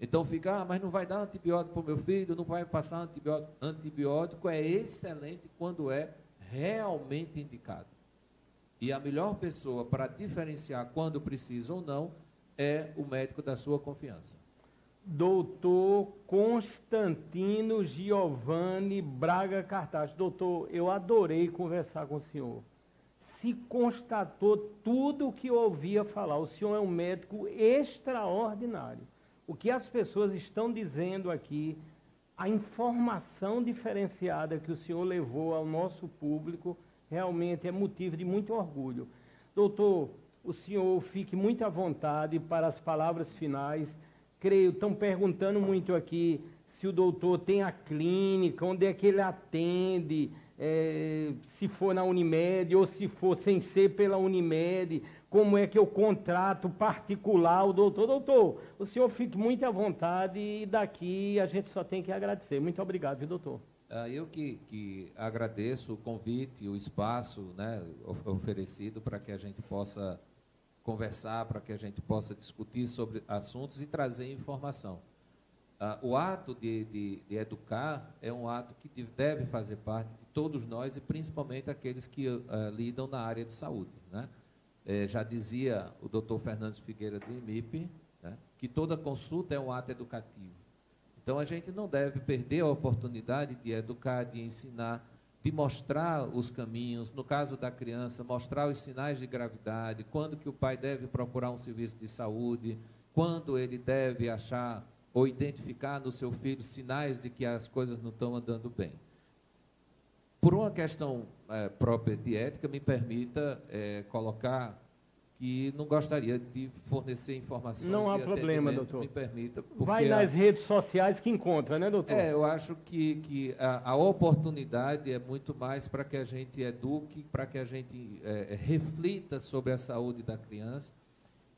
Então fica, mas não vai dar antibiótico para o meu filho, não vai passar antibiótico. Antibiótico é excelente quando é realmente indicado. E a melhor pessoa para diferenciar quando precisa ou não é o médico da sua confiança. Doutor Constantino Giovanni Braga Cartacho. Doutor, eu adorei conversar com o senhor. Se constatou tudo o que eu ouvia falar. O senhor é um médico extraordinário. O que as pessoas estão dizendo aqui, a informação diferenciada que o senhor levou ao nosso público, realmente é motivo de muito orgulho. Doutor, o senhor fique muito à vontade para as palavras finais. Creio, estão perguntando muito aqui se o doutor tem a clínica, onde é que ele atende, se for na Unimed ou se for sem ser pela Unimed, como é que eu contrato particular o doutor. Doutor, o senhor fique muito à vontade e daqui a gente só tem que agradecer. Muito obrigado, viu, doutor? Eu que agradeço o convite, o espaço, né, oferecido para que a gente possa conversar, para que a gente possa discutir sobre assuntos e trazer informação. O ato de educar é um ato que deve fazer parte de todos nós e principalmente aqueles que lidam na área de saúde, né? Já dizia o doutor Fernandes Figueira do IMIP, né, que toda consulta é um ato educativo. Então, a gente não deve perder a oportunidade de educar, de ensinar, de mostrar os caminhos, no caso da criança, mostrar os sinais de gravidade, quando que o pai deve procurar um serviço de saúde, quando ele deve achar ou identificar no seu filho sinais de que as coisas não estão andando bem. Por uma questão própria de ética, me permita colocar que não gostaria de fornecer informações. Não há problema, doutor. Me permita. Vai nas redes sociais que encontra, né, doutor? Eu acho que a oportunidade é muito mais para que a gente eduque, para que a gente reflita sobre a saúde da criança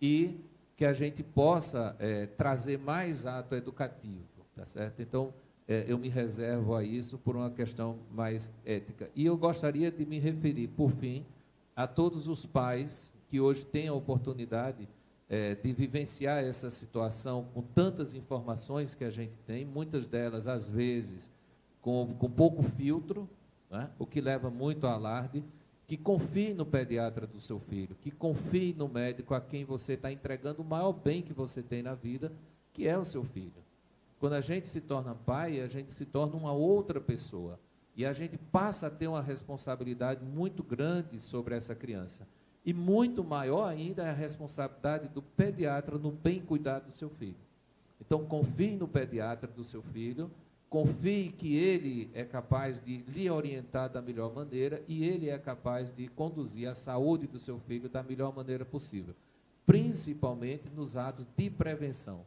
e que a gente possa trazer mais ato educativo, tá certo? Então, eu me reservo a isso por uma questão mais ética. E eu gostaria de me referir, por fim, a todos os pais que hoje têm a oportunidade de vivenciar essa situação com tantas informações que a gente tem, muitas delas, às vezes, com pouco filtro, né? O que leva muito a alarde, que confie no pediatra do seu filho, que confie no médico a quem você está entregando o maior bem que você tem na vida, que é o seu filho. Quando a gente se torna pai, a gente se torna uma outra pessoa. E a gente passa a ter uma responsabilidade muito grande sobre essa criança. E muito maior ainda é a responsabilidade do pediatra no bem cuidar do seu filho. Então, confie no pediatra do seu filho, confie que ele é capaz de lhe orientar da melhor maneira e ele é capaz de conduzir a saúde do seu filho da melhor maneira possível, principalmente nos atos de prevenção.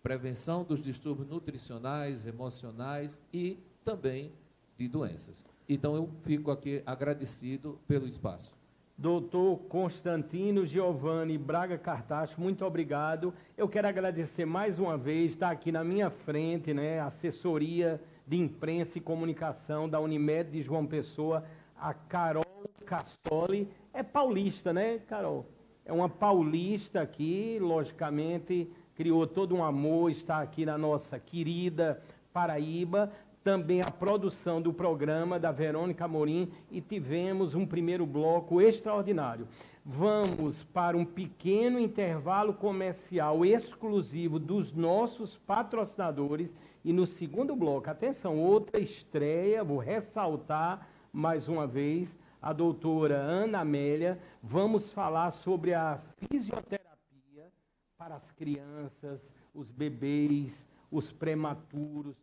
Prevenção dos distúrbios nutricionais, emocionais e também de doenças. Então, eu fico aqui agradecido pelo espaço. Doutor Constantino Giovanni Braga Cartacho, muito obrigado. Eu quero agradecer mais uma vez, está aqui na minha frente, né, a assessoria de imprensa e comunicação da Unimed de João Pessoa, a Carol Castoli. É paulista, né, Carol? É uma paulista aqui, logicamente, criou todo um amor, está aqui na nossa querida Paraíba. Também a produção do programa da Verônica Amorim e tivemos um primeiro bloco extraordinário. Vamos para um pequeno intervalo comercial exclusivo dos nossos patrocinadores e no segundo bloco, atenção, outra estreia, vou ressaltar mais uma vez, a doutora Ana Amélia, vamos falar sobre a fisioterapia para as crianças, os bebês, os prematuros.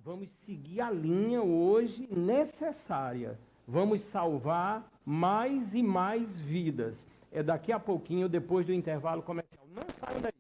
Vamos seguir a linha hoje necessária. Vamos salvar mais e mais vidas. É daqui a pouquinho, depois do intervalo comercial. Não saiam daqui.